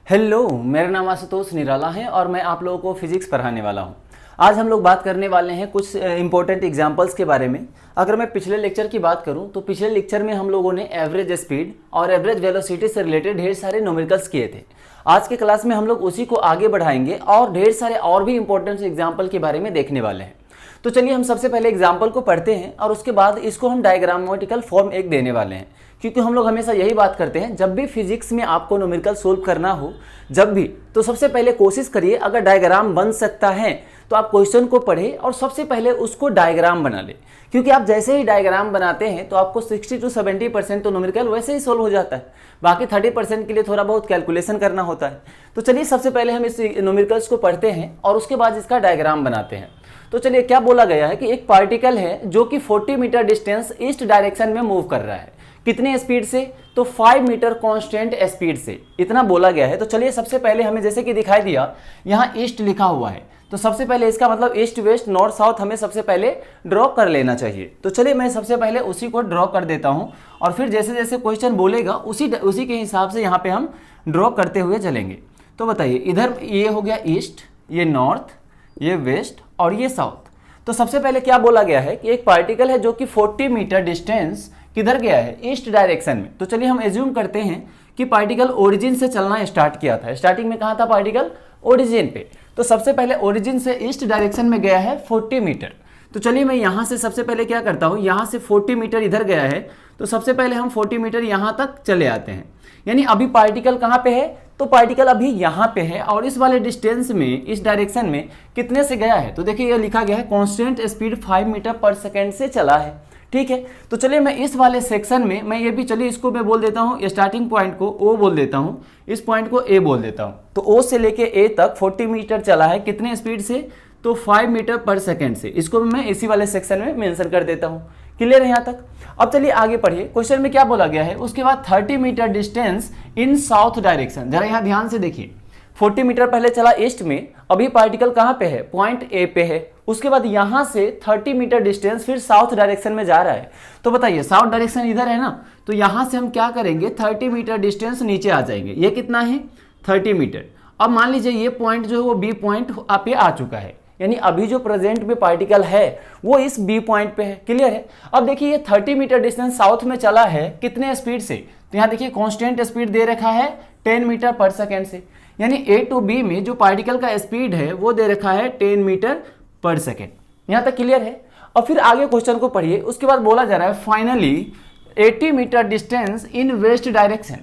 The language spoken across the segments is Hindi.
हेलो, मेरा नाम आशुतोष निराला है और मैं आप लोगों को फिजिक्स पढ़ाने वाला हूं। आज हम लोग बात करने वाले हैं कुछ इंपॉर्टेंट एग्जांपल्स के बारे में। अगर मैं पिछले लेक्चर की बात करूं तो पिछले लेक्चर में हम लोगों ने एवरेज स्पीड और एवरेज वेलोसिटी से रिलेटेड ढेर सारे न्यूमेरिकल्स किए थे। आज के क्लास में हम लोग उसी को आगे बढ़ाएंगे और ढेर सारे और भी इंपॉर्टेंट एग्जाम्पल के बारे में देखने वाले हैं। तो चलिए हम सबसे पहले एग्जाम्पल को पढ़ते हैं और उसके बाद इसको हम डायग्रामेटिकल फॉर्म एक देने वाले हैं, क्योंकि हम लोग हमेशा यही बात करते हैं जब भी फिजिक्स में आपको न्यूमेरिकल सोल्व करना हो जब भी, तो सबसे पहले कोशिश करिए अगर डायग्राम बन सकता है तो आप क्वेश्चन को पढ़ें और सबसे पहले उसको डायग्राम बना ले, क्योंकि आप जैसे ही डायग्राम बनाते हैं तो आपको 60 to 70% तो न्यूमेरिकल वैसे ही सोल्व हो जाता है। बाकी 30% के लिए थोड़ा बहुत कैलकुलेशन करना होता है। तो चलिए सबसे पहले हम इस न्यूमेरिकल्स को पढ़ते हैं और उसके बाद इसका डायग्राम बनाते हैं। तो चलिए क्या बोला गया है कि एक पार्टिकल है जो कि 40 मीटर डिस्टेंस ईस्ट डायरेक्शन में मूव कर रहा है। कितने स्पीड से? तो 5 मीटर कांस्टेंट स्पीड से, इतना बोला गया है। तो चलिए सबसे पहले हमें जैसे कि दिखाई दिया यहाँ ईस्ट लिखा हुआ है, तो सबसे पहले इसका मतलब ईस्ट वेस्ट नॉर्थ साउथ हमें सबसे पहले ड्रॉ कर लेना चाहिए। तो चलिए मैं सबसे पहले उसी को ड्रॉ कर देता हूँ और फिर जैसे जैसे क्वेश्चन बोलेगा उसी के हिसाब से यहाँ पे हम ड्रॉ करते हुए चलेंगे। तो बताइए, इधर ये हो गया ईस्ट, ये नॉर्थ, ये वेस्ट और ये साउथ। तो सबसे पहले क्या बोला गया है कि एक पार्टिकल है जो कि 40 मीटर डिस्टेंस किधर गया है? ईस्ट डायरेक्शन में। तो चलिए हम एज्यूम करते हैं कि पार्टिकल ओरिजिन से चलना स्टार्ट किया था। स्टार्टिंग में कहाँ था पार्टिकल? ओरिजिन पे। तो सबसे पहले ओरिजिन से ईस्ट डायरेक्शन में गया है 40 मीटर। तो चलिए मैं यहाँ से सबसे पहले क्या करता हूँ, यहाँ से 40 मीटर इधर गया है तो सबसे पहले हम 40 मीटर यहाँ तक चले आते हैं। यानी अभी पार्टिकल कहाँ पे है? तो पार्टिकल अभी यहाँ पे है और इस वाले डिस्टेंस में, इस डायरेक्शन में कितने से गया है? तो देखिए ये लिखा गया है कांस्टेंट स्पीड 5 मीटर पर सेकेंड से चला है। ठीक है, तो चलिए मैं इस वाले सेक्शन में मैं ये भी, चलिए इसको मैं बोल देता हूँ, स्टार्टिंग पॉइंट को ओ बोल देता हूँ, इस पॉइंट को ए बोल देता हूँ। तो ओ से लेके ए तक 40 मीटर चला है, कितने स्पीड से? तो 5 मीटर पर सेकेंड से। इसको मैं इसी वाले सेक्शन में मेंशन कर देता हूँ। क्लियर है यहाँ तक? अब चलिए आगे पढ़िए, क्वेश्चन में क्या बोला गया है। उसके बाद 30 meter distance in south direction. जरा यहाँ ध्यान से देखिए, 40 मीटर पहले चला ईस्ट में, अभी पार्टिकल कहाँ पे है? पॉइंट ए पे है। उसके बाद यहाँ से 30 मीटर डिस्टेंस फिर साउथ डायरेक्शन में जा रहा है। तो बताइए साउथ डायरेक्शन इधर है ना, तो यहाँ से हम क्या करेंगे? 30 मीटर डिस्टेंस नीचे आ जाएंगे। ये कितना है? 30 मीटर। अब मान लीजिए ये पॉइंट जो है वो बी पॉइंट पे आ चुका है, यानी अभी जो प्रेजेंट में पार्टिकल है वो इस बी पॉइंट पे है। क्लियर है? अब देखिए ये 30 मीटर डिस्टेंस साउथ में चला है, कितने स्पीड से? तो यहाँ देखिए कांस्टेंट स्पीड दे रखा है 10 मीटर पर सेकेंड से, यानी ए टू बी में जो पार्टिकल का स्पीड है वो दे रखा है 10 मीटर पर सेकेंड। यहाँ तक क्लियर है? और फिर आगे क्वेश्चन को पढ़िए। उसके बाद बोला जा रहा है finally 80 meter distance in west direction,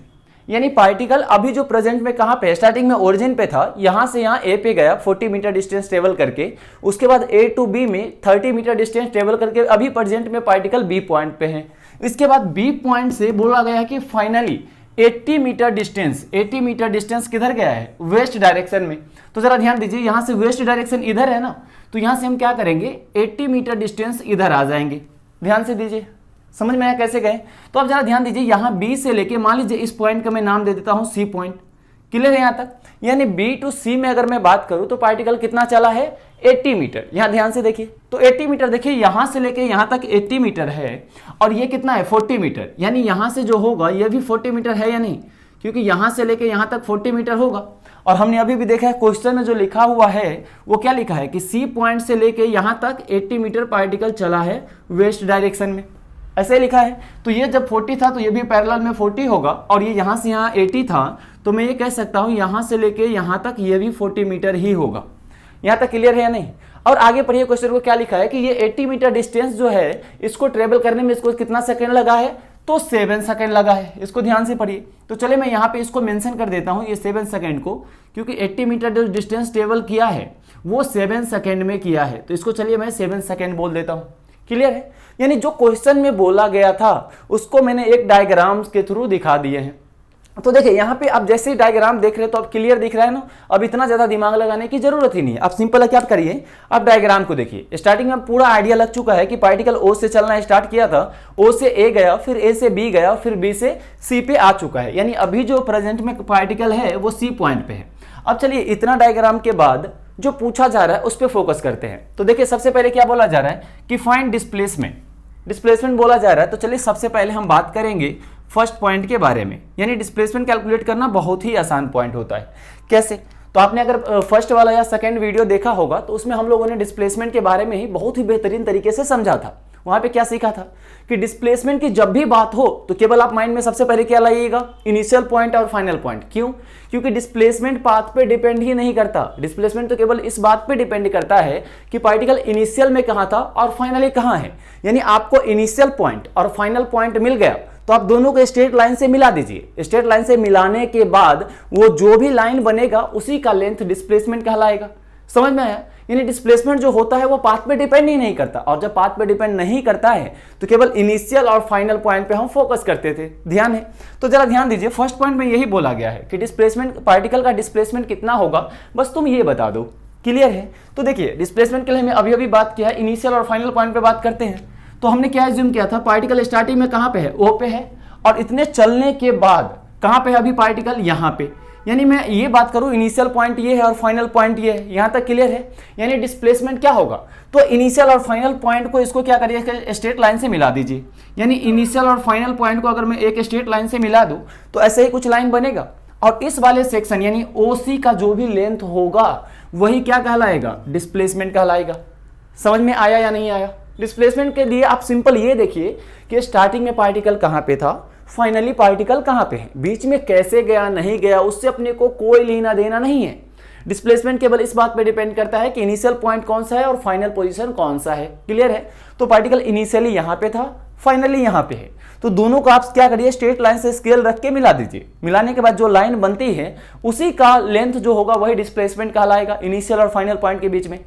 यानी पार्टिकल अभी जो प्रेजेंट में कहाँ पे? स्टार्टिंग में ओरिजिन पे था, यहाँ से यहाँ ए पे गया 40 मीटर डिस्टेंस ट्रेवल करके, उसके बाद ए टू बी में 30 मीटर डिस्टेंस ट्रेवल करके अभी प्रेजेंट में पार्टिकल बी पॉइंट पे है। इसके बाद बी पॉइंट से बोला गया है कि फाइनली 80 मीटर डिस्टेंस किधर गया है? वेस्ट डायरेक्शन में। तो जरा ध्यान दीजिए, यहाँ से वेस्ट डायरेक्शन इधर है ना, तो यहाँ से हम क्या करेंगे? 80 मीटर डिस्टेंस इधर आ जाएंगे। ध्यान से दीजिए, समझ में आया कैसे गए? तो अब जरा ध्यान दीजिए, यहाँ बी से लेके मान लीजिए इस पॉइंट का मैं नाम दे देता हूँ सी पॉइंट। क्लियर है यहाँ तक? यानी बी टू सी में अगर मैं बात करूँ तो पार्टिकल कितना चला है? 80 मीटर। यहाँ ध्यान से देखिए, तो 80 मीटर देखिए, यहाँ से लेके यहाँ तक 80 मीटर है और ये कितना है? 40 मीटर। यानी यहाँ से जो होगा ये भी 40 मीटर है या नहीं? क्योंकि यहाँ से लेके यहाँ तक 40 मीटर होगा। और हमने अभी भी देखा है क्वेश्चन में जो लिखा हुआ है वो क्या लिखा है कि सी पॉइंट से लेके यहाँ तक 80 मीटर पार्टिकल चला है वेस्ट डायरेक्शन में, ऐसे लिखा है। तो ये जब 40 था तो ये भी पैरेलल में 40 होगा, और ये यहाँ से यहाँ 80 था, तो मैं ये कह सकता हूँ यहाँ से लेके यहाँ तक ये भी 40 मीटर ही होगा। यहाँ तक क्लियर है या नहीं? और आगे पढ़िए, क्वेश्चन को क्या लिखा है कि ये 80 मीटर डिस्टेंस जो है इसको ट्रेवल करने में इसको कितना सेकंड लगा है? तो 7 सेकंड लगा है। इसको ध्यान से पढ़िए। तो चले मैं यहाँ पे इसको मेंशन कर देता हूँ ये 7 सेकंड को, क्योंकि 80 मीटर जो डिस्टेंस ट्रेवल किया है वो 7 सेकंड में किया है, तो इसको चलिए मैं 7 सेकंड बोल देता हूँ। क्लियर है? यानी जो क्वेश्चन में बोला गया था उसको मैंने एक डायग्राम के थ्रू दिखा दिए हैं। तो देखिए यहाँ पे आप जैसे ही डायग्राम देख रहे हैं तो अब क्लियर दिख रहा है ना, अब इतना ज्यादा दिमाग लगाने की जरूरत ही नहीं है। आप सिंपल है क्या करिए, आप डायग्राम को देखिए। स्टार्टिंग में पूरा आइडिया लग चुका है कि पार्टिकल ओ से चलना स्टार्ट किया था, ओ से ए गया, फिर ए से बी गया, फिर बी से सी पे आ चुका है, यानी अभी जो प्रेजेंट में पार्टिकल है वो सी पॉइंट पे है। अब चलिए इतना डायग्राम के बाद जो पूछा जा रहा है उस पर फोकस करते हैं। तो देखिए सबसे पहले क्या बोला जा रहा है कि फाइंड डिस्प्लेसमेंट बोला जा रहा है। तो चलिए सबसे पहले हम बात करेंगे फर्स्ट पॉइंट के बारे में। यानी डिस्प्लेसमेंट कैलकुलेट करना बहुत ही आसान पॉइंट होता है। कैसे? तो आपने अगर फर्स्ट वाला या सेकंड वीडियो देखा होगा तो उसमें हम लोगों ने डिस्प्लेसमेंट के बारे में ही बहुत ही बेहतरीन तरीके से समझा था। वहां पे क्या सीखा था कि डिस्प्लेसमेंट की जब भी बात हो तो केवल आप माइंड में सबसे पहले क्या लाइएगा, इनिशियल पॉइंट और फाइनल पॉइंट। क्यों? क्योंकि डिस्प्लेसमेंट पाथ पे डिपेंड ही नहीं करता। डिस्प्लेसमेंट तो केवल इस बात पे डिपेंड करता है कि पार्टिकल इनिशियल में कहां था और फाइनली कहां है। यानी आपको इनिशियल पॉइंट और फाइनल पॉइंट मिल गया तो आप दोनों को स्ट्रेट लाइन से मिला दीजिए। स्ट्रेट लाइन से मिलाने के बाद वो जो भी लाइन बनेगा उसी का लेंथ डिस्प्लेसमेंट कहलाएगा। समझ में आया? यानी डिस्प्लेसमेंट जो होता है वो पाथ पे डिपेंड ही नहीं करता, और जब पाथ पे डिपेंड नहीं करता है तो केवल इनिशियल और फाइनल पॉइंट पे हम फोकस करते थे। ध्यान है? तो जरा ध्यान दीजिए, फर्स्ट पॉइंट में यही बोला गया है कि डिस्प्लेसमेंट, पार्टिकल का डिस्प्लेसमेंट कितना होगा बस तुम ये बता दो। क्लियर है? तो देखिए डिस्प्लेसमेंट के लिए हमें अभी बात किया है, इनिशियल और फाइनल पॉइंट पे बात करते हैं। तो हमने क्या एज्यूम किया था, पार्टिकल स्टार्टिंग में कहां पे है, ओ पे है, और इतने चलने के बाद कहां पे है अभी पार्टिकल, यहां पे। यानी मैं ये बात करूं इनिशियल पॉइंट ये है और फाइनल पॉइंट ये है। यहां तक क्लियर है? यानी डिस्प्लेसमेंट क्या होगा, तो इनिशियल और फाइनल पॉइंट को इसको क्या करिए, स्ट्रेट लाइन से मिला दीजिए। यानी इनिशियल और फाइनल पॉइंट को अगर मैं एक स्ट्रेट लाइन से मिला दूं तो ऐसे ही कुछ लाइन बनेगा, और इस वाले सेक्शन यानी ओसी का जो भी लेंथ होगा वही क्या कहलाएगा, डिस्प्लेसमेंट कहलाएगा। समझ में आया या नहीं आया? डिस्प्लेसमेंट के लिए आप सिंपल ये देखिए कि स्टार्टिंग में पार्टिकल कहां पे था, फाइनली पार्टिकल कहां पे है, बीच में कैसे गया नहीं गया उससे अपने को कोई लेना देना नहीं है। डिस्प्लेसमेंट केवल इस बात पे डिपेंड करता है कि इनिशियल पॉइंट कौन सा है और फाइनल पोजीशन कौन सा है। क्लियर है? तो पार्टिकल इनिशियली यहां पे था, फाइनली यहां पे है, तो दोनों को आप क्या करिए, स्ट्रेट लाइन से स्केल रख के मिला दीजिए। मिलाने के बाद जो लाइन बनती है उसी का लेंथ जो होगा वही डिस्प्लेसमेंट कहलाएगा, इनिशियल और फाइनल पॉइंट के बीच में।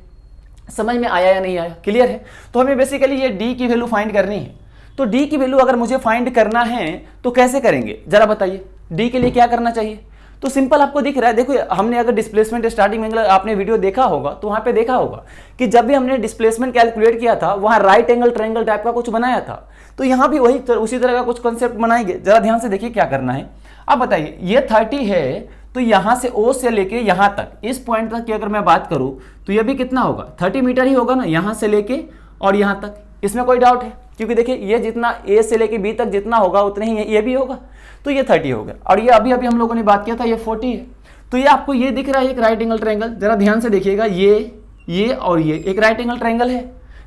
समझ में आया या नहीं आया? क्लियर है? तो हमें बेसिकली ये डी की वैल्यू फाइंड करनी है। तो डी की वैल्यू अगर मुझे फाइंड करना है तो कैसे करेंगे, जरा बताइए। डी के लिए क्या करना चाहिए? तो सिंपल आपको दिख रहा है, देखो हमने अगर डिस्प्लेसमेंट स्टार्टिंग में आपने वीडियो देखा होगा तो वहां पे देखा होगा कि जब भी हमने डिस्प्लेसमेंट कैलकुलेट किया था वहां राइट एंगल ट्रायंगल टाइप का कुछ बनाया था। तो यहां भी वही उसी तरह का कुछ कॉन्सेप्ट बनाएंगे। जरा ध्यान से देखिए क्या करना है। अब बताइए, ये 30 है तो यहां से ओ से लेके यहां तक, इस पॉइंट तक की अगर मैं बात करूं तो ये भी कितना होगा, 30 मीटर ही होगा ना, यहां से लेके और यहां तक। इसमें कोई डाउट है? क्योंकि देखिए ये जितना ए से लेके बी तक जितना होगा उतने ही ये भी होगा, तो ये 30 हो गया। और ये अभी हम लोगों ने बात किया था ये 40 है। तो ये आपको ये दिख रहा है एक राइट एंगल ट्रायंगल, जरा ध्यान से देखिएगा, ये और ये एक राइट एंगल ट्रायंगल है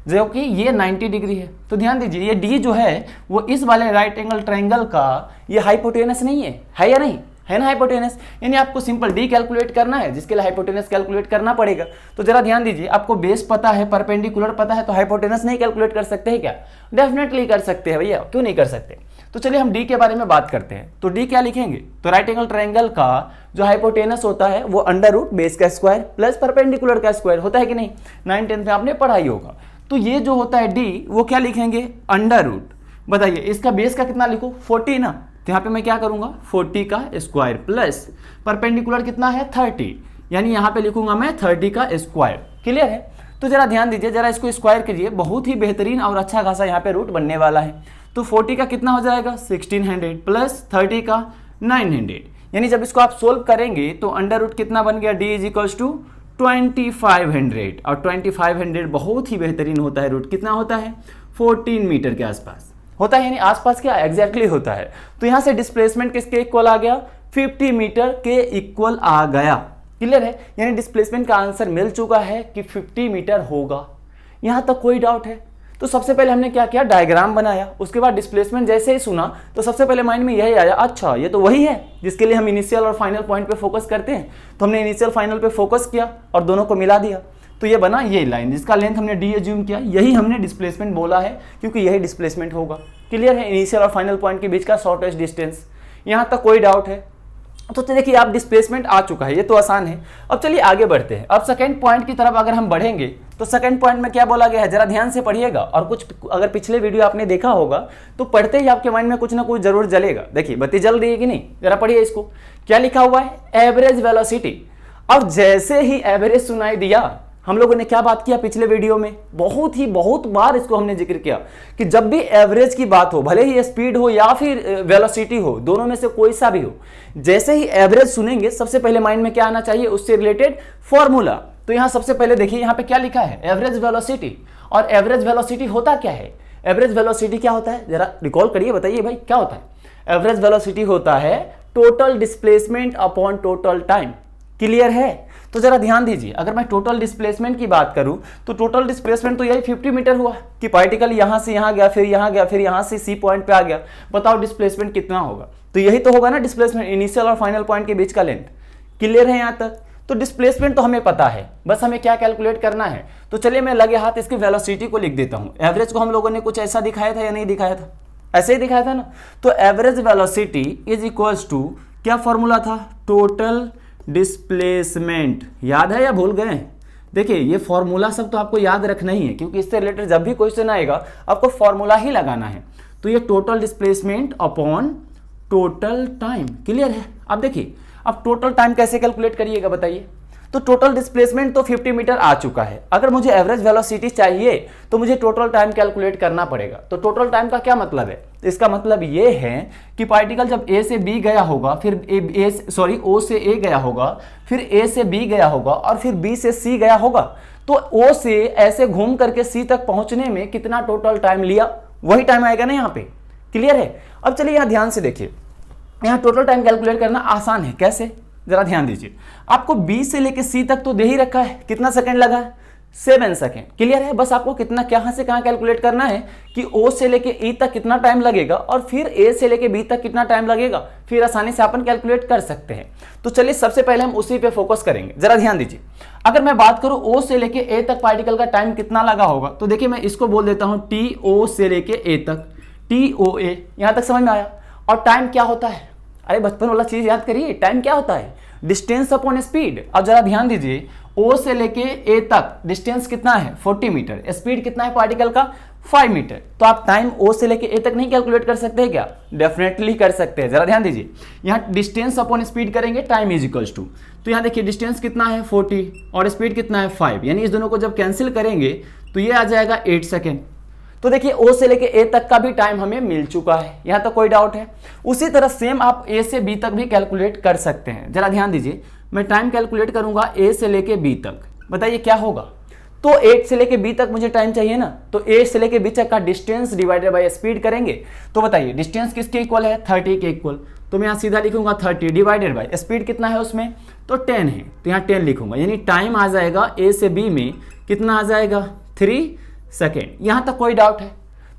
जो कि ये 90 डिग्री है। तो ध्यान दीजिए ये डी जो है वो इस वाले राइट एंगल ट्रायंगल का ये हाइपोटेनस नहीं है या नहीं, है ना हाइपोटेनस। यानी आपको सिंपल डी कैलकुलेट करना है जिसके लिए हाइपोटेनस कैलकुलेट करना पड़ेगा। तो जरा ध्यान दीजिए, आपको बेस पता है, परपेंडिकुलर पता है, तो हाइपोटेनस नहीं कैलकुलेट कर सकते हैं क्या? डेफिनेटली कर सकते हैं भैया, क्यों नहीं कर सकते। तो चलिए हम डी के बारे में बात करते हैं। तो डी क्या लिखेंगे, तो राइट एंगल ट्रायंगल का जो हाइपोटेनस होता है वो अंडर रूट बेस का स्क्वायर प्लस परपेंडिकुलर का स्क्वायर होता है कि नहीं, 9th-10th में आपने पढ़ा ही होगा। तो ये जो होता है डी वो क्या लिखेंगे, अंडर रूट। बताइए इसका बेस का कितना लिखूं, 40 ना, तो यहाँ पे मैं क्या करूंगा 40 का स्क्वायर प्लस परपेंडिकुलर कितना है 30, यानी यहाँ पे लिखूंगा मैं 30 का स्क्वायर। क्लियर है? तो जरा ध्यान दीजिए, जरा इसको स्क्वायर कीजिए, बहुत ही बेहतरीन और अच्छा खासा यहाँ पे रूट बनने वाला है। तो 40 का कितना हो जाएगा 1600 प्लस 30 का 900, यानी जब इसको आप सोल्व करेंगे तो अंडर रूट कितना बन गया, डी इज इक्वल्स टू 2500, और 2500 बहुत ही बेहतरीन होता है रूट, कितना होता है 14 मीटर के आसपास होता है, यानी आसपास क्या एग्जैक्टली होता है। तो यहां से डिस्प्लेसमेंट किसके इक्वल आ गया, 50 मीटर के इक्वल आ गया। क्लियर है? यानी डिस्प्लेसमेंट का आंसर मिल चुका है कि 50 मीटर होगा। यहां तक कोई डाउट है? तो सबसे पहले हमने क्या किया, डायग्राम बनाया। उसके बाद डिस्प्लेसमेंट जैसे ही सुना तो सबसे पहले माइंड में यही आया, अच्छा ये तो वही है जिसके लिए हम इनिशियल और फाइनल पॉइंट पे फोकस करते हैं। तो हमने इनिशियल फाइनल पे फोकस किया और दोनों को मिला दिया, तो ये बना ये लाइन जिसका लेंथ हमने डी एज्यूम किया, यही हमने डिस्प्लेसमेंट बोला है क्योंकि यही डिस्प्लेसमेंट होगा। क्लियर है? इनिशियल और फाइनल पॉइंट के बीच का शॉर्टेस्ट डिस्टेंस। यहां तक कोई डाउट है? तो देखिए आप डिस्प्लेसमेंट आ चुका है, ये तो आसान है। अब चलिए आगे बढ़ते हैं। अब सेकंड पॉइंट की तरफ अगर हम बढ़ेंगे तो सेकंड पॉइंट में क्या बोला गया है, जरा ध्यान से पढ़िएगा। और कुछ अगर पिछले वीडियो आपने देखा होगा तो पढ़ते ही आपके माइंड में कुछ ना कुछ जरूर जलेगा। देखिए बत्ती जल रही है कि नहीं, जरा पढ़िए इसको। क्या लिखा हुआ है, एवरेज वेलोसिटी। अब जैसे ही एवरेज सुनाई दिया, हम लोगों ने क्या बात किया पिछले वीडियो में, बहुत बार इसको हमने जिक्र किया कि जब भी एवरेज की बात हो, भले ही स्पीड हो या फिर वेलोसिटी हो, दोनों में से कोई सा भी हो, जैसे ही एवरेज सुनेंगे सबसे पहले माइंड में क्या आना चाहिए, उससे रिलेटेड फॉर्मूला। तो यहां सबसे पहले देखिए यहां पे क्या लिखा है, एवरेज वेलोसिटी। और एवरेज वेलोसिटी होता क्या है, एवरेज वेलोसिटी क्या होता है, जरा रिकॉल करिए, बताइए भाई क्या होता है। एवरेज वेलोसिटी होता है total displacement upon total time. Clear है? तो जरा ध्यान दीजिए, अगर मैं टोटल डिस्प्लेसमेंट की बात करूं तो टोटल डिस्प्लेसमेंट तो यही 50 मीटर हुआ कि पार्टिकल यहां से यहां गया, फिर यहां गया, फिर यहां से सी पॉइंट पे आ गया। बताओ डिस्प्लेसमेंट कितना होगा? तो यही तो होगा ना डिस्प्लेसमेंट, इनिशियल और फाइनल पॉइंट के बीच का लेंथ। क्लियर है यहां तक? तो डिस्प्लेसमेंट तो हमें पता है, बस हमें क्या कैलकुलेट करना है। तो चलिए मैं लगे हाथ इसकी वेलोसिटी को लिख देता हूं। एवरेज को हम लोगों ने कुछ ऐसा दिखाया था या नहीं दिखाया था? ऐसे ही दिखाया था ना। तो average velocity is equals to, क्या फॉर्मूला था? Total displacement. याद है या भूल गए? देखिए ये फॉर्मूला सब तो आपको याद रखना ही है, क्योंकि इससे रिलेटेड जब भी क्वेश्चन आएगा आपको फॉर्मूला ही लगाना है। तो ये total displacement upon total time. Clear है? अब देखिए, अब टोटल टाइम कैसे कैलकुलेट करिएगा बताइए? तो टोटल डिस्प्लेसमेंट तो 50 मीटर आ चुका है, अगर मुझे एवरेज वेलोसिटी चाहिए तो मुझे टोटल टाइम कैलकुलेट करना पड़ेगा। तो टोटल टाइम का क्या मतलब है? इसका मतलब ये है कि पार्टिकल जब ए से बी गया होगा, फिर ओ से ए गया होगा, फिर ए से बी गया होगा और फिर बी से सी गया होगा, तो ओ से ऐसे घूम करके सी तक पहुंचने में कितना टोटल टाइम लिया, वही टाइम आएगा ना यहाँ पे। क्लियर है? अब चलिए यहाँ ध्यान से देखिए, यहाँ टोटल टाइम कैलकुलेट करना आसान है। कैसे? जरा ध्यान दीजिए, आपको बी से लेके सी तक तो दे ही रखा है, कितना सेकंड लगा? 7 सेकंड। क्लियर है? बस आपको कितना कहां से कहां कैलकुलेट करना है कि ओ से लेके ई तक कितना टाइम लगेगा और फिर ए से लेके बी तक कितना टाइम लगेगा, फिर आसानी से अपन कैलकुलेट कर सकते हैं। तो चलिए सबसे पहले हम उसी पे फोकस करेंगे। जरा ध्यान दीजिए, अगर मैं बात करूं ओ से लेके ए तक पार्टिकल का टाइम कितना लगा होगा, तो देखिए मैं इसको बोल देता हूं टी ओ से लेके ए तक, टी ओ ए। यहां तक समझ में आया? और टाइम क्या होता है? अरे बचपन वाला चीज याद करिए, टाइम क्या होता है? Distance upon speed. अब जरा ध्यान दीजिए, ओ से लेके ए तक डिस्टेंस कितना है? 40 मीटर। स्पीड कितना है पार्टिकल का? 5 मीटर। तो आप टाइम ओ से लेके ए तक नहीं कैलकुलेट कर सकते हैं क्या? डेफिनेटली कर सकते हैं। जरा ध्यान दीजिए, यहाँ डिस्टेंस अपॉन स्पीड करेंगे, टाइम इज इक्वल्स टू, तो यहाँ देखिए डिस्टेंस कितना है 40 और स्पीड कितना है 5, यानी इस दोनों को जब कैंसिल करेंगे तो ये आ जाएगा 8 सेकेंड। तो देखिए ओ से लेके ए तक का भी टाइम हमें मिल चुका है, यहां तक कोई डाउट है? उसी तरह सेम आप ए से बी तक भी कैलकुलेट कर सकते हैं। जरा ध्यान दीजिए, मैं टाइम कैलकुलेट करूंगा ए से लेके बी तक, बताइए क्या होगा? तो 8 से लेके बी तक मुझे टाइम चाहिए ना, तो ए से लेके बी तक का डिस्टेंस डिवाइडेड बाय स्पीड करेंगे। तो बताइए डिस्टेंस किसके इक्वल है? 30 के इक्वल। तो मैं यहाँ सीधा लिखूंगा 30 डिवाइडेड बाय स्पीड कितना है उसमें? तो 10 है, तो यहाँ 10 लिखूंगा, यानी टाइम आ जाएगा ए से बी में कितना आ जाएगा? 3 सेकेंड। यहां तक कोई डाउट है?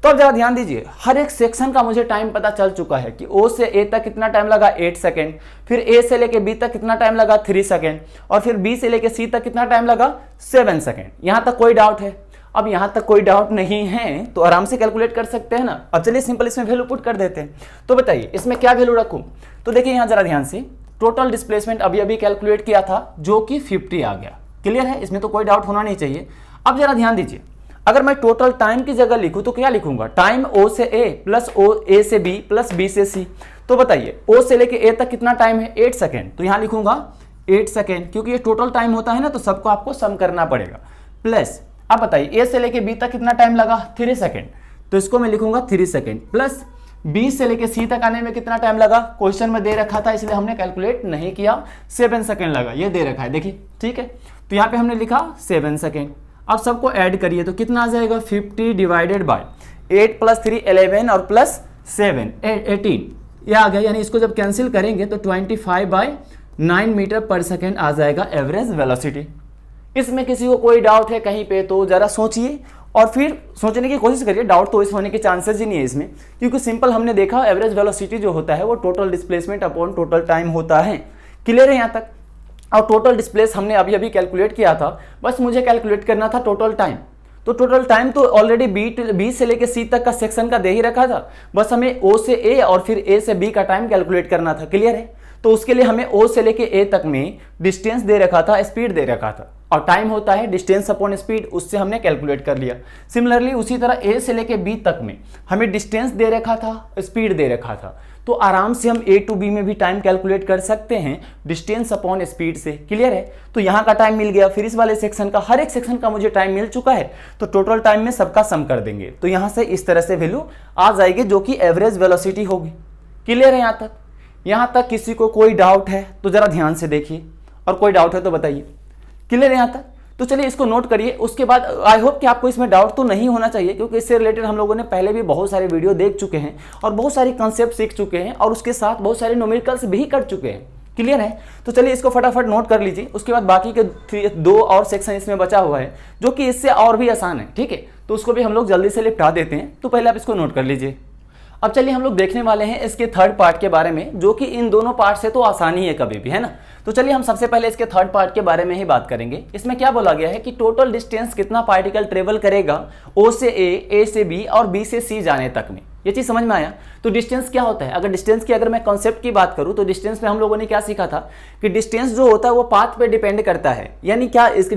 तो अब जरा ध्यान दीजिए, हर एक सेक्शन का मुझे टाइम पता चल चुका है कि ओ से ए तक कितना टाइम लगा? 8 सेकेंड, फिर ए से लेके बी तक कितना टाइम लगा? 3 सेकेंड, और फिर बी से लेके सी तक कितना टाइम लगा? 7 सेकेंड। यहां तक कोई डाउट है? अब यहां तक कोई डाउट नहीं है तो आराम से कैलकुलेट कर सकते हैं ना। अब चलिए सिंपल इसमें वैल्यू पुट कर देते हैं। तो बताइए इसमें क्या वैल्यू रखूं? तो देखिए यहां जरा ध्यान से, टोटल डिस्प्लेसमेंट अभी अभी कैलकुलेट किया था जो कि 50 आ गया। क्लियर है? इसमें तो कोई डाउट होना नहीं चाहिए। अब जरा ध्यान दीजिए, अगर मैं टोटल टाइम की जगह लिखूं तो क्या लिखूंगा? टाइम ओ से ए प्लस ओ ए से बी प्लस बी से सी। तो बताइए ओ से लेके ए तक कितना टाइम है? 8 सेकेंड, तो यहां लिखूंगा 8 सेकेंड, क्योंकि ये टोटल टाइम होता है ना, तो सबको आपको सम करना पड़ेगा। प्लस अब बताइए ए से लेके बी तक कितना टाइम लगा? 3 सेकेंड, तो इसको मैं लिखूंगा 3 सेकेंड, प्लस बी से लेके सी तक आने में कितना टाइम लगा? क्वेश्चन में दे रखा था इसलिए हमने कैलकुलेट नहीं किया, 7 सेकेंड लगा, ये दे रखा है देखिए। ठीक है, तो यहाँ पे हमने लिखा 7 सेकेंड। अब सबको ऐड करिए तो कितना आ जाएगा? 50 डिवाइडेड बाय 8 प्लस 3 11 और प्लस 7 18, ये आ गया। यानी इसको जब कैंसिल करेंगे तो 25/9 मीटर पर सेकेंड आ जाएगा एवरेज वेलोसिटी। इसमें किसी को कोई डाउट है कहीं पे तो जरा सोचिए और फिर सोचने की कोशिश करिए। डाउट तो इस होने के चांसेस ही नहीं है इसमें, क्योंकि सिंपल हमने देखा एवरेज वेलोसिटी जो होता है वो total displacement upon total time होता है। क्लियर है यहाँ तक? और टोटल डिस्प्लेस हमने अभी अभी कैलकुलेट किया था, बस मुझे कैलकुलेट करना था टोटल टाइम। तो टोटल टाइम तो ऑलरेडी बी से लेके सी तक का सेक्शन का दे ही रखा था, बस हमें ओ से ए और फिर ए से बी का टाइम कैलकुलेट करना था। क्लियर है? तो उसके लिए हमें ओ से लेके ए तक में डिस्टेंस दे रखा था, स्पीड दे रखा था, और टाइम होता है डिस्टेंस अपॉन स्पीड, उससे हमने कैलकुलेट कर लिया। सिमिलरली उसी तरह ए से लेके बी तक में हमें डिस्टेंस दे रखा था, स्पीड दे रखा था, तो आराम से हम ए टू बी में भी टाइम कैलकुलेट कर सकते हैं डिस्टेंस अपॉन स्पीड से। क्लियर है? तो यहाँ का टाइम मिल गया, फिर इस वाले सेक्शन का, हर एक सेक्शन का मुझे टाइम मिल चुका है, तो टोटल टाइम में सबका सम कर देंगे। तो यहाँ से इस तरह से वैल्यू आ जाएगी जो कि एवरेज वेलोसिटी होगी। क्लियर है यहाँ तक? यहाँ तक किसी को कोई डाउट है तो जरा ध्यान से देखिए, और कोई डाउट है तो बताइए। क्लियर है यहाँ तक? तो चलिए इसको नोट करिए। उसके बाद आई होप कि आपको इसमें डाउट तो नहीं होना चाहिए, क्योंकि इससे रिलेटेड हम लोगों ने पहले भी बहुत सारे वीडियो देख चुके हैं और बहुत सारी कंसेप्ट सीख चुके हैं और उसके साथ बहुत सारे न्यूमेरिकल्स भी कर चुके हैं। क्लियर है? तो चलिए इसको फटाफट नोट कर लीजिए। उसके बाद बाकी के 2 और सेक्शन इसमें बचा हुआ है जो कि इससे और भी आसान है। ठीक है, तो उसको भी हम लोग जल्दी से निपटा देते हैं। तो पहले आप इसको नोट कर लीजिए। अब चलिए हम लोग देखने वाले हैं इसके थर्ड पार्ट के बारे में, जो कि इन दोनों पार्ट से तो आसान ही है कभी भी, है ना। तो चलिए हम सबसे पहले इसके थर्ड पार्ट के बारे में ही बात करेंगे। इसमें क्या बोला गया है कि टोटल डिस्टेंस कितना पार्टिकल ट्रेवल करेगा O से A से B और B से C जाने तक में। ये चीज समझ में आया? तो डिस्टेंस क्या होता है? अगर डिस्टेंस की अगर मैं कॉन्सेप्ट की बात करूं तो डिस्टेंस में हम लोगों ने क्या सीखा था कि डिस्टेंस जो होता है वो पाथ पे डिपेंड करता है। यानी क्या, इसके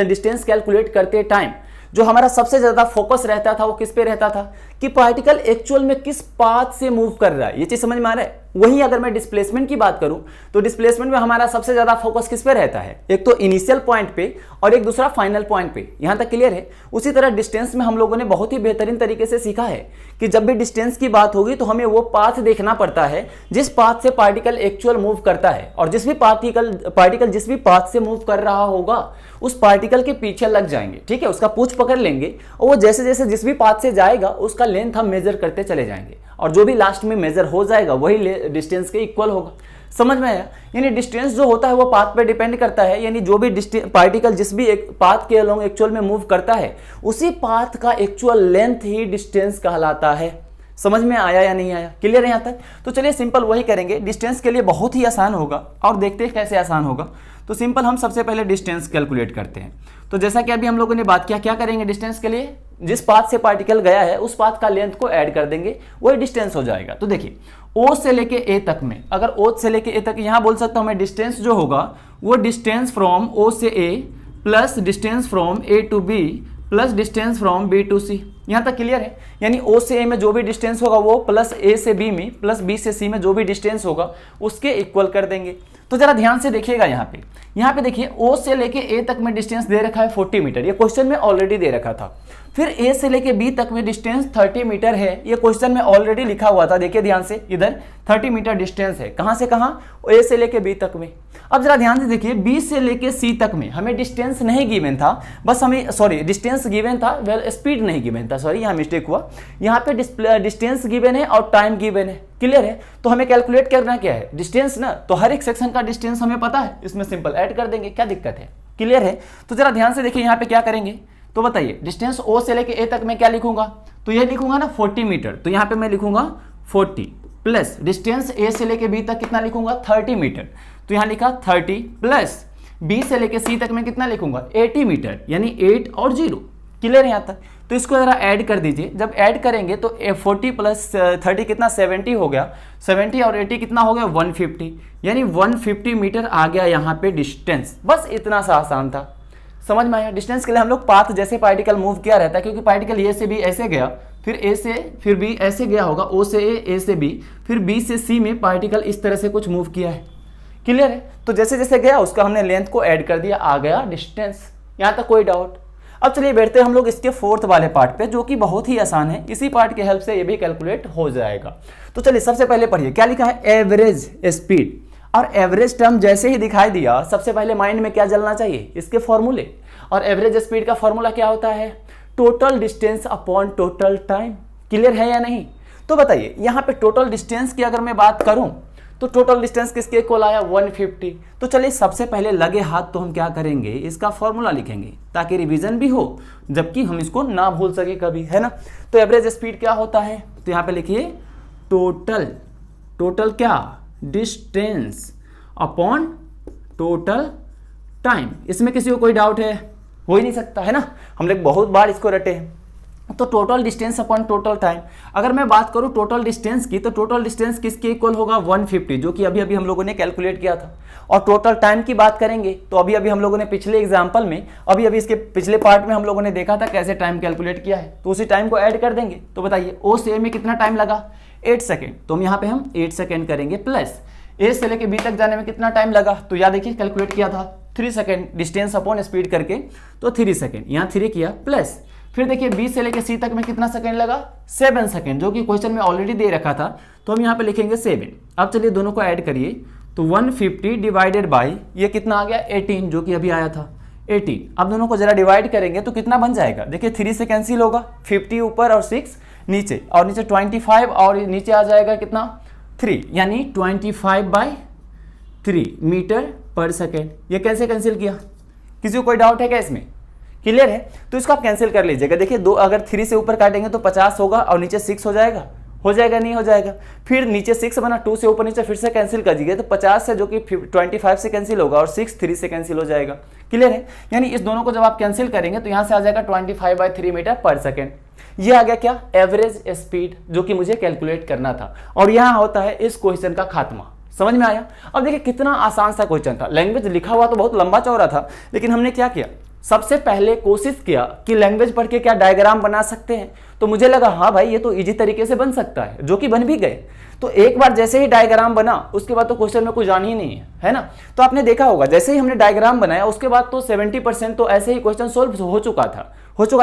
डिस्टेंस कैलकुलेट करते टाइम जो हमारा सबसे ज्यादा फोकस रहता था वो किस पे रहता था कि पार्टिकल एक्चुअल में किस पाथ से मूव कर रहा है। ये चीज समझ में आ रहा है? वहीं अगर मैं डिस्प्लेसमेंट की बात करूं तो डिस्प्लेसमेंट में हमारा सबसे ज्यादा फोकस किस पे रहता है? एक तो इनिशियल पॉइंट पे और एक दूसरा फाइनल पॉइंट पे। यहां तक क्लियर है? उसी तरह डिस्टेंस में हम लोगों ने बहुत ही बेहतरीन तरीके से सीखा है कि जब भी डिस्टेंस की बात होगी तो हमें वो पाथ देखना पड़ता है जिस पाथ से पार्टिकल एक्चुअल मूव करता है, और जिस भी पार्टिकल जिस भी पाथ से मूव कर रहा होगा उस पार्टिकल के पीछे लग जाएंगे। ठीक है, उसका पूंछ पकड़ लेंगे और वो जैसे जैसे जिस भी पाथ से जाएगा उसका लेंथ हम मेजर करते चले जाएंगे, और जो भी लास्ट में मेजर हो जाएगा वही डिस्टेंस के इक्वल होगा। समझ में आया? यानी डिस्टेंस जो होता है वो पाथ पे डिपेंड करता है। यानी जो भी पार्टिकल जिस भी एक पाथ के अलोंग एक्चुअल में मूव करता है उसी पाथ का एक्चुअल लेंथ ही डिस्टेंस कहलाता है। समझ में आया या नहीं आया? क्लियर है यहां तक? तो चलिए सिंपल वही करेंगे। डिस्टेंस के लिए बहुत ही आसान होगा और देखते हैं कैसे आसान होगा। तो सिंपल हम सबसे पहले डिस्टेंस कैलकुलेट करते हैं। तो जैसा कि अभी हम लोगों ने बात किया, क्या करेंगे डिस्टेंस के लिए? जिस पाथ से पार्टिकल गया है उस पाथ का लेंथ को ऐड कर देंगे, वही डिस्टेंस हो जाएगा। तो देखिए O से लेके A तक में, अगर O से लेके A तक, यहां बोल सकता हूं मैं डिस्टेंस जो होगा वो डिस्टेंस फ्रॉम O से A plus distance from A to B plus distance from B to C। यहां तक क्लियर है? यानी O से A में जो भी डिस्टेंस होगा वो प्लस A से B में प्लस B से C में जो भी डिस्टेंस होगा उसके इक्वल कर देंगे। तो जरा ध्यान से देखिएगा यहाँ पे देखिए O से लेके A तक में डिस्टेंस दे रखा है 40 मीटर, ये क्वेश्चन में ऑलरेडी दे रखा था। फिर A से लेके B तक में डिस्टेंस 30 मीटर है, ये क्वेश्चन में ऑलरेडी लिखा हुआ था। देखिए ध्यान से, इधर 30 मीटर डिस्टेंस है। कहां से कहां? A से लेके B तक में। अब जरा ध्यान से देखिए, B से लेके C तक में हमें डिस्टेंस नहीं गिवन था, बस हमें डिस्टेंस गिवन था, वेल स्पीड नहीं गिवन था, सॉरी यहाँ मिस्टेक हुआ। यहाँ पे डिस्टेंस गिवन है और टाइम गिवन है। क्लियर है? तो हमें कैलकुलेट करना क्या है? डिस्टेंस ना, तो हर एक सेक्शन का डिस्टेंस हमें पता है, इसमें सिंपल ऐड कर देंगे, क्या दिक्कत है? क्लियर है? तो जरा ध्यान से देखिए यहाँ पे क्या करेंगे। तो बताइए डिस्टेंस O से लेके A तक मैं क्या लिखूंगा? तो ये लिखूंगा ना 40 मीटर, तो यहाँ पे मैं लिखूंगा 40 प्लस डिस्टेंस A से लेके B तक कितना लिखूंगा? 30 मीटर, तो यहाँ लिखा 30 प्लस B से लेके C तक मैं कितना लिखूंगा? 80 मीटर, यानी 8 और 0। क्लियर है यहाँ तक? तो इसको जरा ऐड कर दीजिए। जब ऐड करेंगे तो 40 प्लस 30 कितना? 70 हो गया। 70 और 80 कितना हो गया? 150, यानी 150 मीटर आ गया यहाँ पे डिस्टेंस। बस इतना सा आसान था। समझ में आया? डिस्टेंस के लिए हम लोग पाथ जैसे पार्टिकल मूव किया रहता है, क्योंकि पार्टिकल A से B ऐसे गया, फिर A से फिर B ऐसे गया होगा, O से A से B, फिर B से C में पार्टिकल इस तरह से कुछ मूव किया है। क्लियर है? तो जैसे जैसे गया उसका हमने लेंथ को ऐड कर दिया, आ गया डिस्टेंस। यहाँ तक कोई डाउट? अब चलिए बैठते हैं हम लोग इसके फोर्थ वाले पार्ट पे, जो कि बहुत ही आसान है। इसी पार्ट के हेल्प से ये भी कैलकुलेट हो जाएगा। तो चलिए सबसे पहले पढ़िए क्या लिखा है? Average speed. और एवरेज टर्म जैसे ही दिखाई दिया सबसे पहले माइंड में क्या चलना चाहिए? इसके फॉर्मूले। और एवरेज स्पीड का फॉर्मूला क्या होता है? Total distance upon total time. Clear है या नहीं? तो बताइए यहाँ पे टोटल डिस्टेंस की अगर मैं बात करूं तो टोटल डिस्टेंस किसके इक्वल आया? 150। तो चलिए सबसे पहले लगे हाथ तो हम क्या करेंगे? इसका फॉर्मूला लिखेंगे ताकि रिवीजन भी हो, जबकि हम इसको ना भूल सके कभी, है ना। तो एवरेज स्पीड क्या होता है? तो यहाँ पे लिखिए टोटल क्या? Distance upon total time. इसमें किसी को कोई डाउट है? हो ही नहीं सकता, है ना। हम लोग बहुत बार इसको रटे हैं। तो total distance upon total time. अगर मैं बात करूं टोटल डिस्टेंस की, तो टोटल डिस्टेंस किसके इक्वल होगा? 150, जो कि अभी अभी हम लोगों ने कैलकुलेट किया था। और टोटल टाइम की बात करेंगे तो अभी अभी हम लोगों ने पिछले एग्जांपल में, अभी अभी इसके पिछले पार्ट में हम लोगों ने देखा था कैसे टाइम कैलकुलेट किया है। तो उसी टाइम को ऐड कर देंगे। तो बताइए O से A में कितना टाइम लगा? 8 सेकेंड, तो हम यहाँ पे हम 8 सेकेंड करेंगे, प्लस A से लेके B तक जाने में कितना टाइम लगा? तो याद देखिए कैलकुलेट किया था 3 सेकेंड, डिस्टेंस अपॉन स्पीड करके, तो 3 सेकेंड, यहाँ 3 किया, प्लस फिर देखिए B से लेके C तक में कितना सेकंड लगा? 7 सेकंड, जो कि क्वेश्चन में ऑलरेडी दे रखा था। तो हम यहाँ पे लिखेंगे 7। अब चलिए दोनों को ऐड करिए, तो 150 डिवाइडेड बाई ये कितना आ गया? 18, जो कि अभी आया था। 18। अब दोनों को जरा डिवाइड करेंगे तो कितना बन जाएगा, देखिए 3 से कैंसिल होगा, 50 ऊपर और 6 नीचे, और नीचे 25 और नीचे आ जाएगा कितना 3, यानी 25/3 मीटर पर सेकेंड। ये कैसे कैंसिल किया, किसी को कोई डाउट है क्या इसमें, क्लियर है? तो इसको आप कैंसिल कर लीजिएगा। देखिए दो अगर 3 से ऊपर काटेंगे तो 50 होगा और नीचे 6 हो जाएगा, नहीं हो जाएगा। फिर नीचे 6 बना, 2 से ऊपर नीचे फिर से कैंसिल कर दीजिए तो 50 से जो कि 25 से कैंसिल होगा और 6 3 से कैंसिल हो जाएगा, क्लियर है? यानी इस दोनों को जब आप कैंसिल करेंगे तो यहाँ से आ जाएगा 25/3 मीटर पर सेकेंड। ये आ गया क्या, एवरेज स्पीड, जो कि मुझे कैलकुलेट करना था। और यहाँ होता है इस क्वेश्चन का खात्मा। समझ में आया? अब देखिए कितना आसान सा क्वेश्चन था, लैंग्वेज लिखा हुआ तो बहुत लंबा चौड़ा था, लेकिन हमने क्या किया, सबसे पहले कोशिश किया कि लैंग्वेज पढ़ के क्या डायग्राम बना सकते हैं। तो मुझे लगा हाँ भाई ये तो इजी तरीके से बन सकता है, जो कि बन भी गए। तो एक बार जैसे ही डायग्राम बना उसके बाद तो क्वेश्चन में कुछ जान ही नहीं है ना? तो आपने देखा होगा जैसे ही हमने डायग्राम बनाया उसके बाद तो 70% तो ऐसे ही क्वेश्चन सोल्व हो चुका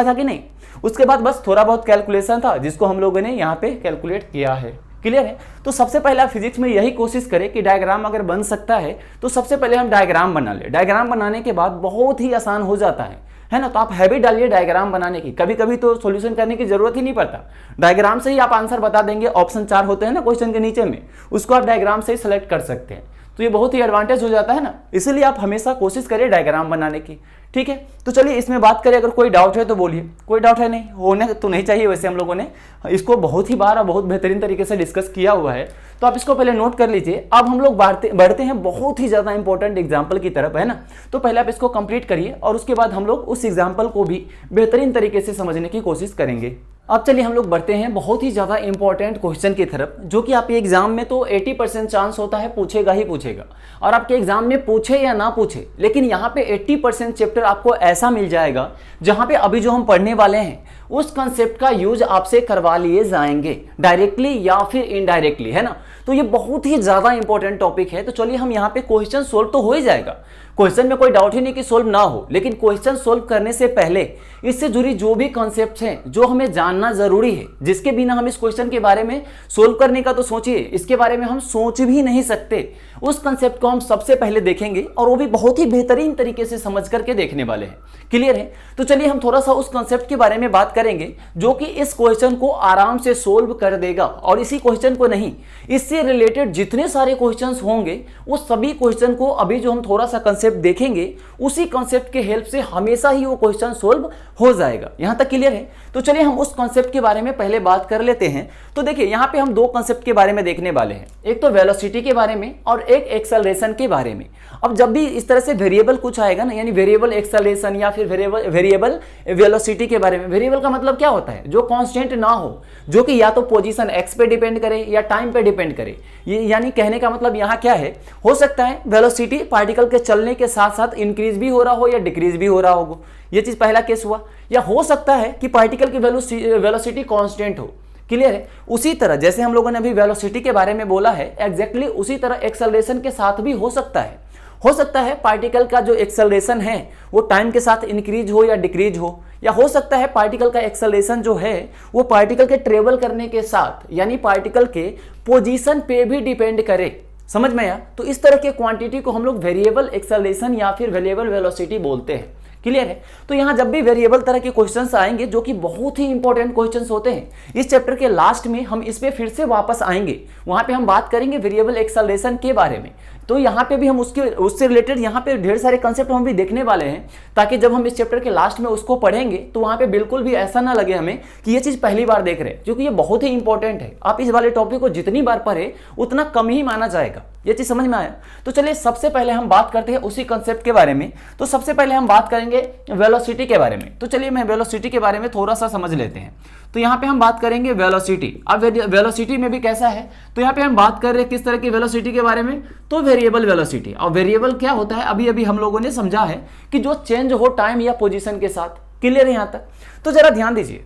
था कि नहीं? उसके बाद बस थोड़ा बहुत कैलकुलेशन था जिसको हम लोगों ने यहाँ पे कैलकुलेट किया है, क्लियर है? तो सबसे पहले आप फिजिक्स में यही कोशिश करें कि डायग्राम अगर बन सकता है तो सबसे पहले हम डायग्राम बना ले। डायग्राम बनाने के बाद बहुत ही आसान हो जाता है ना? तो आप हैबिट डालिए डायग्राम बनाने की, कभी कभी तो सॉल्यूशन करने की जरूरत ही नहीं पड़ता, डायग्राम से ही आप आंसर बता देंगे। ऑप्शन 4 होते हैं ना क्वेश्चन के नीचे में, उसको आप डायग्राम से ही सिलेक्ट कर सकते हैं। तो ये बहुत ही एडवांटेज हो जाता है ना, इसीलिए आप हमेशा कोशिश करिए डायग्राम बनाने की, ठीक है? तो चलिए इसमें बात करें, अगर कोई डाउट है तो बोलिए। कोई डाउट है? नहीं होने तो नहीं चाहिए, वैसे हम लोगों ने इसको बहुत ही बार और बहुत बेहतरीन तरीके से डिस्कस किया हुआ है, तो आप इसको पहले नोट कर लीजिए। अब हम लोग बढ़ते हैं बहुत ही ज़्यादा इंपॉर्टेंट एग्जाम्पल की तरफ, है ना? तो पहले आप इसको कंप्लीट करिए और उसके बाद हम लोग उस एग्जाम्पल को भी बेहतरीन तरीके से समझने की कोशिश करेंगे। अब चलिए हम लोग बढ़ते हैं बहुत ही ज़्यादा इंपॉर्टेंट क्वेश्चन की तरफ, जो कि आपके एग्जाम में तो 80% चांस होता है पूछेगा ही पूछेगा, और आपके एग्जाम में पूछे या ना पूछे, लेकिन यहाँ पे 80% चैप्टर आपको ऐसा मिल जाएगा जहाँ पे अभी जो हम पढ़ने वाले हैं उस कंसेप्ट का यूज आपसे करवा लिए जाएंगे, डायरेक्टली या फिर इनडायरेक्टली, है ना? तो ये बहुत ही ज़्यादा इंपॉर्टेंट टॉपिक है। तो चलिए हम यहाँ पे क्वेश्चन सोल्व तो हो ही जाएगा, क्वेश्चन में कोई डाउट ही नहीं कि सोल्व ना हो, लेकिन क्वेश्चन सोल्व करने से पहले इससे जुड़ी जो भी कॉन्सेप्ट हैं जो हमें जानना जरूरी है, जिसके बिना हम इस क्वेश्चन के बारे में सोल्व करने का तो सोचिए, इसके बारे में हम सोच भी नहीं सकते, उस कॉन्सेप्ट को हम सबसे पहले देखेंगे और वो भी बहुत ही बेहतरीन तरीके से समझ करके देखने वाले हैं, क्लियर है? तो चलिए हम थोड़ा सा उस कॉन्सेप्ट के बारे में बात करेंगे जो कि इस क्वेश्चन को आराम से सोल्व कर देगा। और इसी क्वेश्चन को नहीं, इससे रिलेटेड जितने सारे क्वेश्चंस होंगे उस सभी क्वेश्चन को अभी जो हम थोड़ा सा कंसेप्ट देखेंगे उसी कंसेप्ट के हेल्प से हमेशा ही वो क्वेश्चन सोल्व हो जाएगा। यहां तक क्लियर है? तो चलिए हम उस कंसेप्ट के बारे में पहले बात कर लेते हैं। तो देखिए यहाँ पे हम दो कंसेप्ट के बारे में देखने वाले हैं, एक तो वेलोसिटी के बारे में और एक एक्सेलरेशन के बारे में। अब जब भी इस तरह से वेरिएबल कुछ आएगा ना, यानी वेरिएबल एक्सेलरेशन या फिर वेरिएबल वेलोसिटी के बारे में, वेरिएबल का मतलब क्या होता है, जो कांस्टेंट ना हो, जो कि या तो पोजीशन एक्स पे डिपेंड करे या टाइम पे डिपेंड करे। ये यानी कहने का मतलब यहाँ क्या है, हो सकता है वेलोसिटी पार्टिकल के चलने के साथ साथ इंक्रीज भी हो रहा हो या डिक्रीज भी हो रहा हो, ये चीज पहला केस हुआ। या हो सकता है कि पार्टिकल की वेलोसिटी कांस्टेंट हो, क्लियर है? उसी तरह जैसे हम लोगों ने अभी वेलोसिटी के बारे में बोला है, एग्जैक्टली उसी तरह एक्सेलरेशन के साथ भी हो सकता है। हो सकता है पार्टिकल का जो एक्सेलरेशन है वो टाइम के साथ इंक्रीज हो या डिक्रीज हो, या हो सकता है पार्टिकल का एक्सेलरेशन जो है वो पार्टिकल के ट्रेवल करने के साथ, यानी पार्टिकल के पोजीशन पे भी डिपेंड करे। समझ में आया? तो इस तरह के क्वांटिटी को हम लोग वेरिएबल एक्सेलरेशन या फिर वेरिएबल वेलोसिटी बोलते हैं, क्लियर है? तो यहां जब भी वेरिएबल तरह के क्वेश्चंस आएंगे जो कि बहुत ही इंपॉर्टेंट क्वेश्चंस होते हैं, इस चैप्टर के लास्ट में हम इस पे फिर से वापस आएंगे, वहां पे हम बात करेंगे वेरिएबल एक्सेलरेशन के बारे में। तो यहाँ पे भी हम उससे रिलेटेड यहाँ पे ढेर सारे कंसेप्ट हम भी देखने वाले हैं, ताकि जब हम इस चैप्टर के लास्ट में उसको पढ़ेंगे तो वहाँ पे बिल्कुल भी ऐसा ना लगे हमें कि ये चीज़ पहली बार देख रहे हैं, क्योंकि ये बहुत ही इंपॉर्टेंट है। आप इस वाले टॉपिक को जितनी बार पढ़े उतना कम ही माना जाएगा। ये चीज़ समझ में आया? तो चलिए सबसे पहले हम बात करते हैं उसी कंसेप्ट के बारे में। तो सबसे पहले हम बात करेंगे वेलोसिटी के बारे में। तो चलिए मैं वेलोसिटी के बारे में थोड़ा सा समझ लेते हैं। तो यहाँ पे हम बात करेंगे वेलोसिटी। अब वेलोसिटी में भी कैसा है, तो यहाँ पे हम बात कर रहे हैं किस तरह की वेलोसिटी के बारे में, तो वेरिएबल वेलोसिटी। और वेरिएबल क्या होता है, अभी अभी हम लोगों ने समझा है कि जो चेंज हो टाइम या पोजीशन के साथ, क्लियर है यहाँ तक? तो जरा ध्यान दीजिए,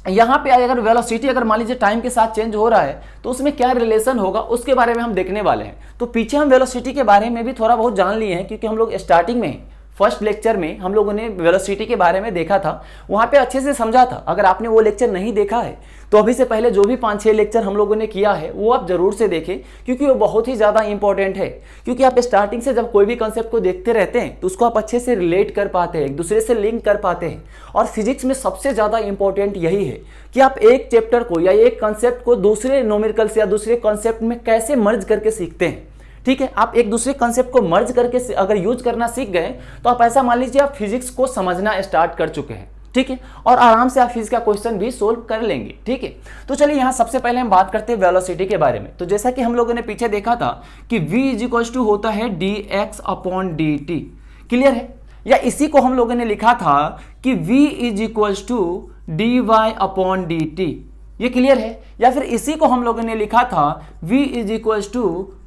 यहाँ पे अगर वेलोसिटी अगर मान लीजिए टाइम के साथ चेंज हो रहा है तो उसमें क्या रिलेशन होगा उसके बारे में हम देखने वाले हैं। तो पीछे हम वेलोसिटी के बारे में भी थोड़ा बहुत जान लिए हैं, क्योंकि हम लोग स्टार्टिंग में फर्स्ट लेक्चर में हम लोगों ने वेलोसिटी के बारे में देखा था, वहाँ पे अच्छे से समझा था। अगर आपने वो लेक्चर नहीं देखा है तो अभी से पहले जो भी 5-6 लेक्चर हम लोगों ने किया है वो आप जरूर से देखें, क्योंकि वो बहुत ही ज़्यादा इंपॉर्टेंट है। क्योंकि आप स्टार्टिंग से जब कोई भी कंसेप्ट को देखते रहते हैं तो उसको आप अच्छे से रिलेट कर पाते हैं, एक दूसरे से लिंक कर पाते हैं। और फिजिक्स में सबसे ज़्यादा इंपॉर्टेंट यही है कि आप एक चैप्टर को या एक कंसेप्ट को दूसरे न्यूमेरिकल्स या दूसरे कंसेप्ट में कैसे मर्ज करके सीखते हैं। ठीक है, आप एक दूसरे कंसेप्ट को मर्ज करके अगर यूज करना सीख गए तो आप ऐसा मान लीजिए आप फिजिक्स को समझना स्टार्ट कर चुके हैं। ठीक है, और आराम से आप फिजिक्स का क्वेश्चन भी सोल्व कर लेंगे। ठीक है, तो चलिए यहाँ सबसे पहले हम बात करते हैं वेलोसिटी के बारे में। तो जैसा कि हम लोगों ने पीछे देखा था कि v इज होता है dx अपॉन dt। क्लियर है? या इसी को हम लोगों ने लिखा था कि v is dy upon dt। ये क्लियर है? या फिर इसी को हम लोगों ने लिखा था v is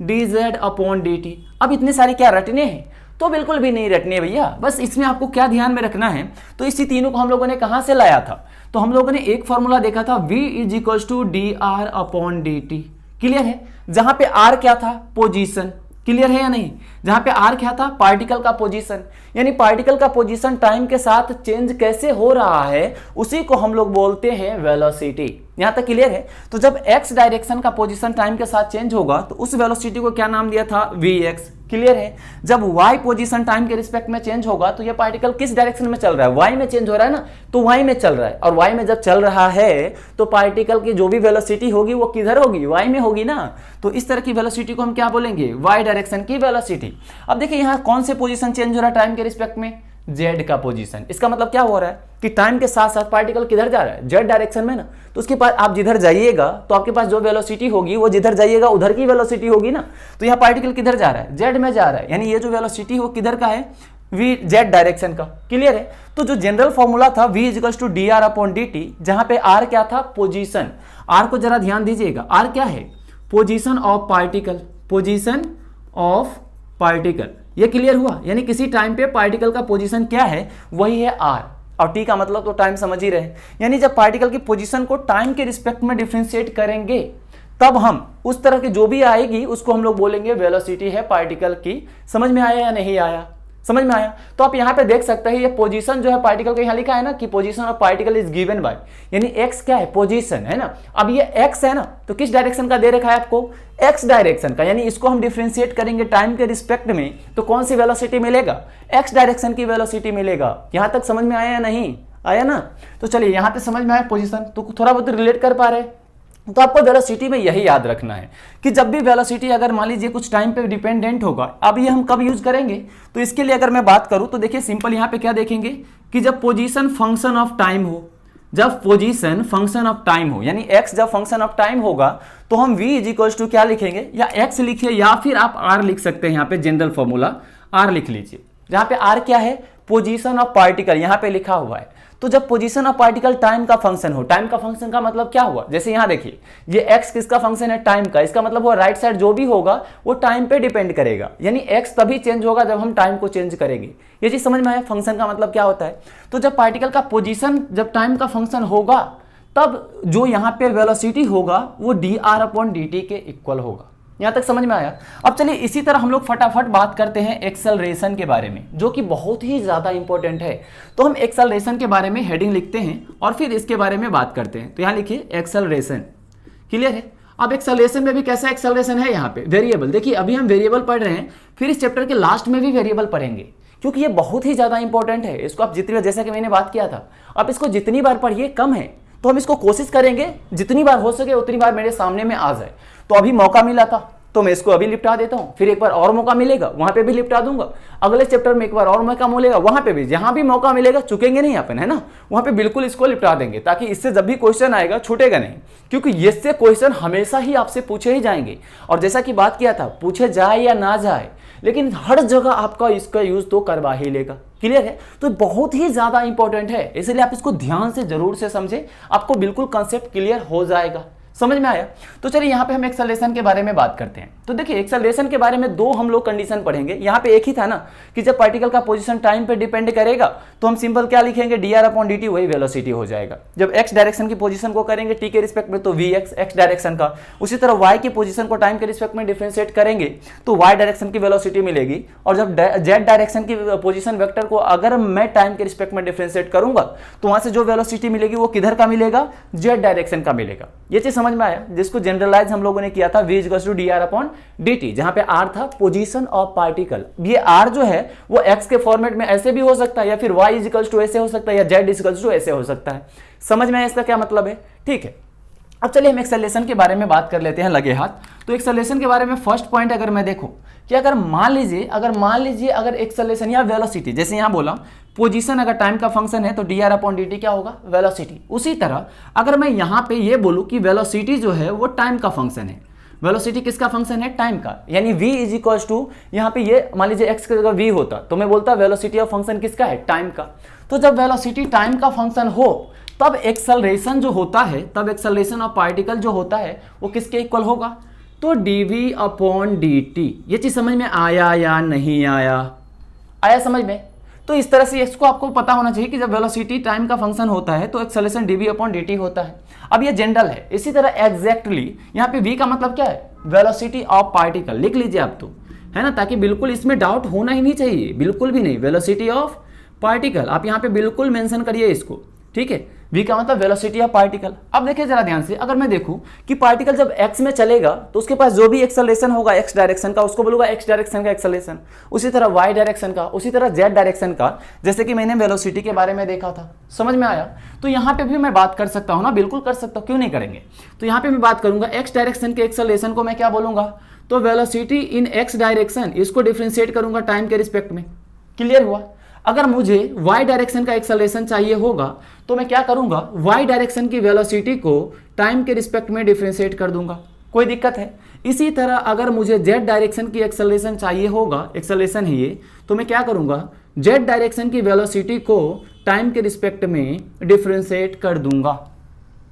dz upon dt। अब इतने सारे क्या रटने हैं? तो बिल्कुल भी नहीं रटने भैया। बस इसमें आपको क्या ध्यान में रखना है, तो इसी तीनों को हम लोगों ने कहाँ से लाया था? तो हम लोगों ने एक फॉर्मूला देखा था v is dr upon dt। Clear है? जहां पे r क्या था? पोजीशन। क्लियर है या नहीं? जहां पे r क्या था? पार्टिकल का पोजीशन। यानी पार्टिकल का पोजीशन टाइम के साथ चेंज कैसे हो रहा है उसी को हम लोग बोलते हैं वेलोसिटी। यहां तक क्लियर है? तो जब x डायरेक्शन का पोजीशन टाइम के साथ चेंज होगा तो उस वेलोसिटी को क्या नाम दिया था? vx। क्लियर है? जब y पोजीशन टाइम के रिस्पेक्ट में चेंज होगा तो ये पार्टिकल किस डायरेक्शन में चल रहा है? y में चेंज हो रहा है ना, तो y में चल रहा है। और y में जब चल रहा है तो पार्टिकल की जो भी वेलोसिटी होगी वो किधर होगी? y में होगी ना। तो इस तरह की वेलोसिटी को हम क्या बोलेंगे? y डायरेक्शन की वेलोसिटी। अब देखिए यहाँ कौन से पोजीशन चेंज हो रहा है टाइम के रिस्पेक्ट में? z का पोजीशन। इसका मतलब क्या हो रहा है कि टाइम के साथ साथ पार्टिकल किधर जा रहा है? z डायरेक्शन में ना। तो उसके पास आप जिधर जाइएगा तो आपके पास जो वेलोसिटी होगी वो जिधर जाइएगा उधर की वेलोसिटी होगी ना। तो यहाँ पार्टिकल किधर जा रहा है? z में जा रहा है। यानी ये जो वेलोसिटी है वो किधर का है? z डायरेक्शन का। क्लियर है? तो जो जनरल फॉर्मूला था v is to D R upon D T, जहां पे r क्या था? पोजीशन। r को जरा ध्यान दीजिएगा, r क्या है? Position of particle. Position of particle. ये क्लियर हुआ? यानी किसी टाइम पे पार्टिकल का पोजीशन क्या है? वही है r। और t का मतलब तो टाइम समझ ही रहे। यानी जब पार्टिकल की पोजीशन को टाइम के रिस्पेक्ट में डिफरेंशिएट करेंगे तब हम उस तरह की जो भी आएगी उसको हम लोग बोलेंगे वेलोसिटी है पार्टिकल की। समझ में आया या नहीं आया? समझ में आया? तो आप यहाँ पे देख सकते हैं ये पोजीशन जो है पार्टिकल का, यहाँ लिखा है ना कि position of particle is given by, यानी x क्या है? पोजीशन है ना। अब ये x है ना, तो किस डायरेक्शन का दे रखा है आपको? x डायरेक्शन का। यानी इसको हम डिफरेंशिएट करेंगे टाइम के रिस्पेक्ट में तो कौन सी वेलोसिटी मिलेगा? x डायरेक्शन की वेलोसिटी मिलेगा। यहाँ तक समझ में आया या नहीं आया ना? तो चलिए यहाँ पे समझ में आया पोजीशन, तो थोड़ा बहुत रिलेट कर पा रहे। तो आपको वेलोसिटी में यही याद रखना है कि जब भी वेलोसिटी अगर मान लीजिए कुछ टाइम पे डिपेंडेंट होगा, अब ये हम कब यूज करेंगे? तो इसके लिए अगर मैं बात करूं तो देखिए सिंपल यहाँ पे क्या देखेंगे कि जब पोजीशन फंक्शन ऑफ टाइम हो, जब पोजीशन फंक्शन ऑफ टाइम हो, यानी x जब फंक्शन ऑफ टाइम होगा तो हम v इज इक्वल टू क्या लिखेंगे? या x लिखिए या फिर आप r लिख सकते हैं। यहाँ पे जनरल फॉर्मूला r लिख लीजिए, जहाँ पे r क्या है? पोजीशन ऑफ पार्टिकल यहाँ पे लिखा हुआ है। तो जब पोजीशन ऑफ पार्टिकल टाइम का फंक्शन हो, टाइम का फंक्शन का मतलब क्या हुआ? जैसे यहाँ देखिए ये x किसका फंक्शन है? टाइम का। इसका मतलब वो राइट साइड जो भी होगा वो टाइम पे डिपेंड करेगा। यानी x तभी चेंज होगा जब हम टाइम को चेंज करेंगे। ये चीज समझ में आया? फंक्शन का मतलब क्या होता है? तो जब पार्टिकल का पोजीशन जब टाइम का फंक्शन होगा तब जो यहाँ पे वेलोसिटी होगा वो D R upon D T के इक्वल होगा। यहाँ तक समझ में आया? अब चलिए इसी तरह हम लोग फटाफट बात करते हैं एक्सेलरेशन के बारे में, जो कि बहुत ही ज़्यादा इंपॉर्टेंट है। तो हम एक्सेलरेशन के बारे में हेडिंग लिखते हैं और फिर इसके बारे में बात करते हैं। तो यहाँ लिखिए एक्सेलरेशन। क्लियर है? अब एक्सेलरेशन में भी कैसा एक्सेलरेशन है? यहाँ पे वेरिएबल। देखिए अभी हम वेरिएबल पढ़ रहे हैं, फिर इस चैप्टर के लास्ट में भी वेरिएबल पढ़ेंगे, क्योंकि ये बहुत ही ज़्यादा इंपॉर्टेंट है। इसको आप जितनी बार, जैसा कि मैंने बात किया था, आप इसको जितनी बार पढ़िए कम है। तो हम इसको कोशिश करेंगे जितनी बार हो सके उतनी बार मेरे सामने में आ जाए। तो अभी मौका मिला था तो मैं इसको अभी निपटा देता हूँ, फिर एक बार और मौका मिलेगा वहां पे भी निपटा दूंगा, अगले चैप्टर में एक बार और मौका मिलेगा वहां पे भी, जहां भी मौका मिलेगा चुकेंगे नहीं अपन, है ना, वहां पे बिल्कुल इसको निपटा देंगे, ताकि इससे जब भी क्वेश्चन आएगा छूटेगा नहीं, क्योंकि इससे क्वेश्चन हमेशा ही आपसे पूछे ही जाएंगे। और जैसा कि बात किया था, पूछे जाए या ना जाए, लेकिन हर जगह आपका इसका यूज तो करवा ही लेगा। क्लियर है? तो बहुत ही ज्यादा इंपॉर्टेंट है, इसलिए आप इसको ध्यान से जरूर से समझे, आपको बिल्कुल कंसेप्ट क्लियर हो जाएगा। समझ में आया? तो चलिए यहाँ पे हम एक्सेलरेशन के बारे में बात करते हैं। तो देखिए एक्सेलरेशन के बारे में दो हम लोग कंडीशन पढ़ेंगे। यहाँ पे एक ही था ना कि जब पार्टिकल का पोजीशन टाइम पे डिपेंड करेगा तो हम सिंपल क्या लिखेंगे, dr/dt वही वेलोसिटी हो जाएगा। जब x डायरेक्शन की पोजीशन को करेंगे t के रिस्पेक्ट में तो vx x डायरेक्शन का, उसी तरह y की पोजीशन को टाइम के रिस्पेक्ट में डिफरेंशिएट करेंगे तो y डायरेक्शन की वेलोसिटी मिलेगी। और जब z डायरेक्शन की पोजीशन वेक्टर को अगर मैं टाइम के रिस्पेक्ट में डिफरेंशिएट करूंगा तो वहां से जो वेलोसिटी मिलेगी वो किधर का मिलेगा, z डायरेक्शन का मिलेगा। ये चीज समझ में आया, जिसको जनरलाइज हम लोगों ने किया था v = dr/dt, जहां पे r था पोजीशन ऑफ पार्टिकल। ये r जो है वो x के फॉर्मेट में ऐसे भी हो सकता है या फिर y = ऐसे हो सकता है या z = ऐसे हो सकता है। समझ में आया इसका क्या मतलब है? ठीक है, अब चलिए हम एक्सेलरेशन के बारे में बात कर लेते हैं लगे हाथ। तो एक्सेलरेशन के बारे में फर्स्ट पॉइंट अगर मैं देखूं कि अगर मान लीजिए अगर एक्सेलरेशन या वेलोसिटी, जैसे यहां बोला पोजीशन अगर टाइम का फंक्शन है तो dr/dt क्या होगा, वेलोसिटी। उसी तरह अगर मैं यहां पे ये बोलूं कि वेलोसिटी जो है वो टाइम का फंक्शन है, वेलोसिटी किसका फंक्शन है, टाइम का, यानी v = यहाँ पे ये मान लीजिए x की जगह v होता तो मैं बोलता वेलोसिटी ऑफ फंक्शन किसका है, टाइम का। तो जब वेलोसिटी टाइम का फंक्शन हो तब एक्सेलरेशन जो होता है, तब एक्सेलरेशन ऑफ पार्टिकल जो होता है वो किसके इक्वल होगा, तो dv/dt। ये चीज समझ में आया या नहीं आया? आया समझ में? तो इस तरह से इसको आपको पता होना चाहिए कि जब वेलोसिटी टाइम का फंक्शन होता है तो एक्सेलरेशन dv/dt होता है। अब ये जनरल है। इसी तरह एग्जैक्टली यहाँ पे v का मतलब क्या है, वेलोसिटी ऑफ पार्टिकल। लिख लीजिए आप तो, है ना, ताकि बिल्कुल इसमें डाउट होना ही नहीं चाहिए, बिल्कुल भी नहीं। वेलोसिटी ऑफ पार्टिकल आप यहाँ पे बिल्कुल मेंशन करिए इसको, ठीक है। v का मतलब वेलोसिटी ऑफ पार्टिकल। अब देखिए जरा ध्यान से, अगर मैं देखूं कि पार्टिकल जब x में चलेगा तो उसके पास जो भी एक्सेलरेशन होगा x डायरेक्शन का उसको बोलूंगा x डायरेक्शन का एक्सेलरेशन, उसी तरह y डायरेक्शन का, उसी तरह z डायरेक्शन का, जैसे कि मैंने वेलोसिटी के बारे में देखा था। समझ में आया? तो यहाँ पे भी मैं बात कर सकता हूँ ना, बिल्कुल कर सकता हूँ, क्यों नहीं करेंगे। तो यहाँ पे मैं बात करूंगा x डायरेक्शन के एक्सेलरेशन को मैं क्या बोलूंगा, तो वेलोसिटी इन x डायरेक्शन, इसको डिफरेंशिएट करूंगा टाइम के रिस्पेक्ट में। क्लियर हुआ? अगर मुझे y डायरेक्शन का एक्सेलरेशन चाहिए होगा तो मैं क्या करूंगा, y डायरेक्शन की वेलोसिटी को टाइम के रिस्पेक्ट में डिफरेंशिएट कर दूंगा। कोई दिक्कत है? इसी तरह अगर मुझे z डायरेक्शन की एक्सेलरेशन चाहिए होगा, एक्सेलरेशन है ये, तो मैं क्या करूंगा, z डायरेक्शन की वेलोसिटी को टाइम के रिस्पेक्ट में डिफरेंशिएट कर दूंगा।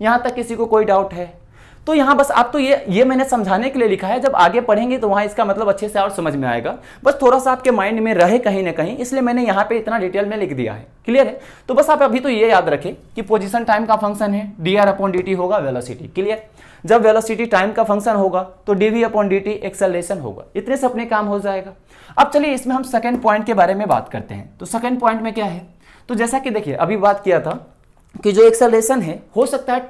यहां तक किसी को कोई डाउट है? तो यहां बस आप तो ये मैंने समझाने के लिए लिखा है, जब आगे पढ़ेंगे तो वहां इसका मतलब अच्छे से और समझ में आएगा। बस थोड़ा सा आपके माइंड में रहे कहीं ना कहीं, इसलिए मैंने यहां पे इतना डिटेल में लिख दिया है। क्लियर है? तो बस आप अभी तो ये याद रखें कि पोजीशन टाइम का फंक्शन है, dr/dt होगा वेलोसिटी। क्लियर? जब वेलोसिटी टाइम का फंक्शन होगा तो dv/dt एक्सेलरेशन होगा। इतने से अपने काम हो जाएगा। अब चलिए इसमें हम सेकेंड पॉइंट के बारे में बात करते हैं। तो सेकेंड पॉइंट में क्या है, तो जैसा कि देखिए अभी बात किया था कि जो एक्सेलरेशन है हो सकता है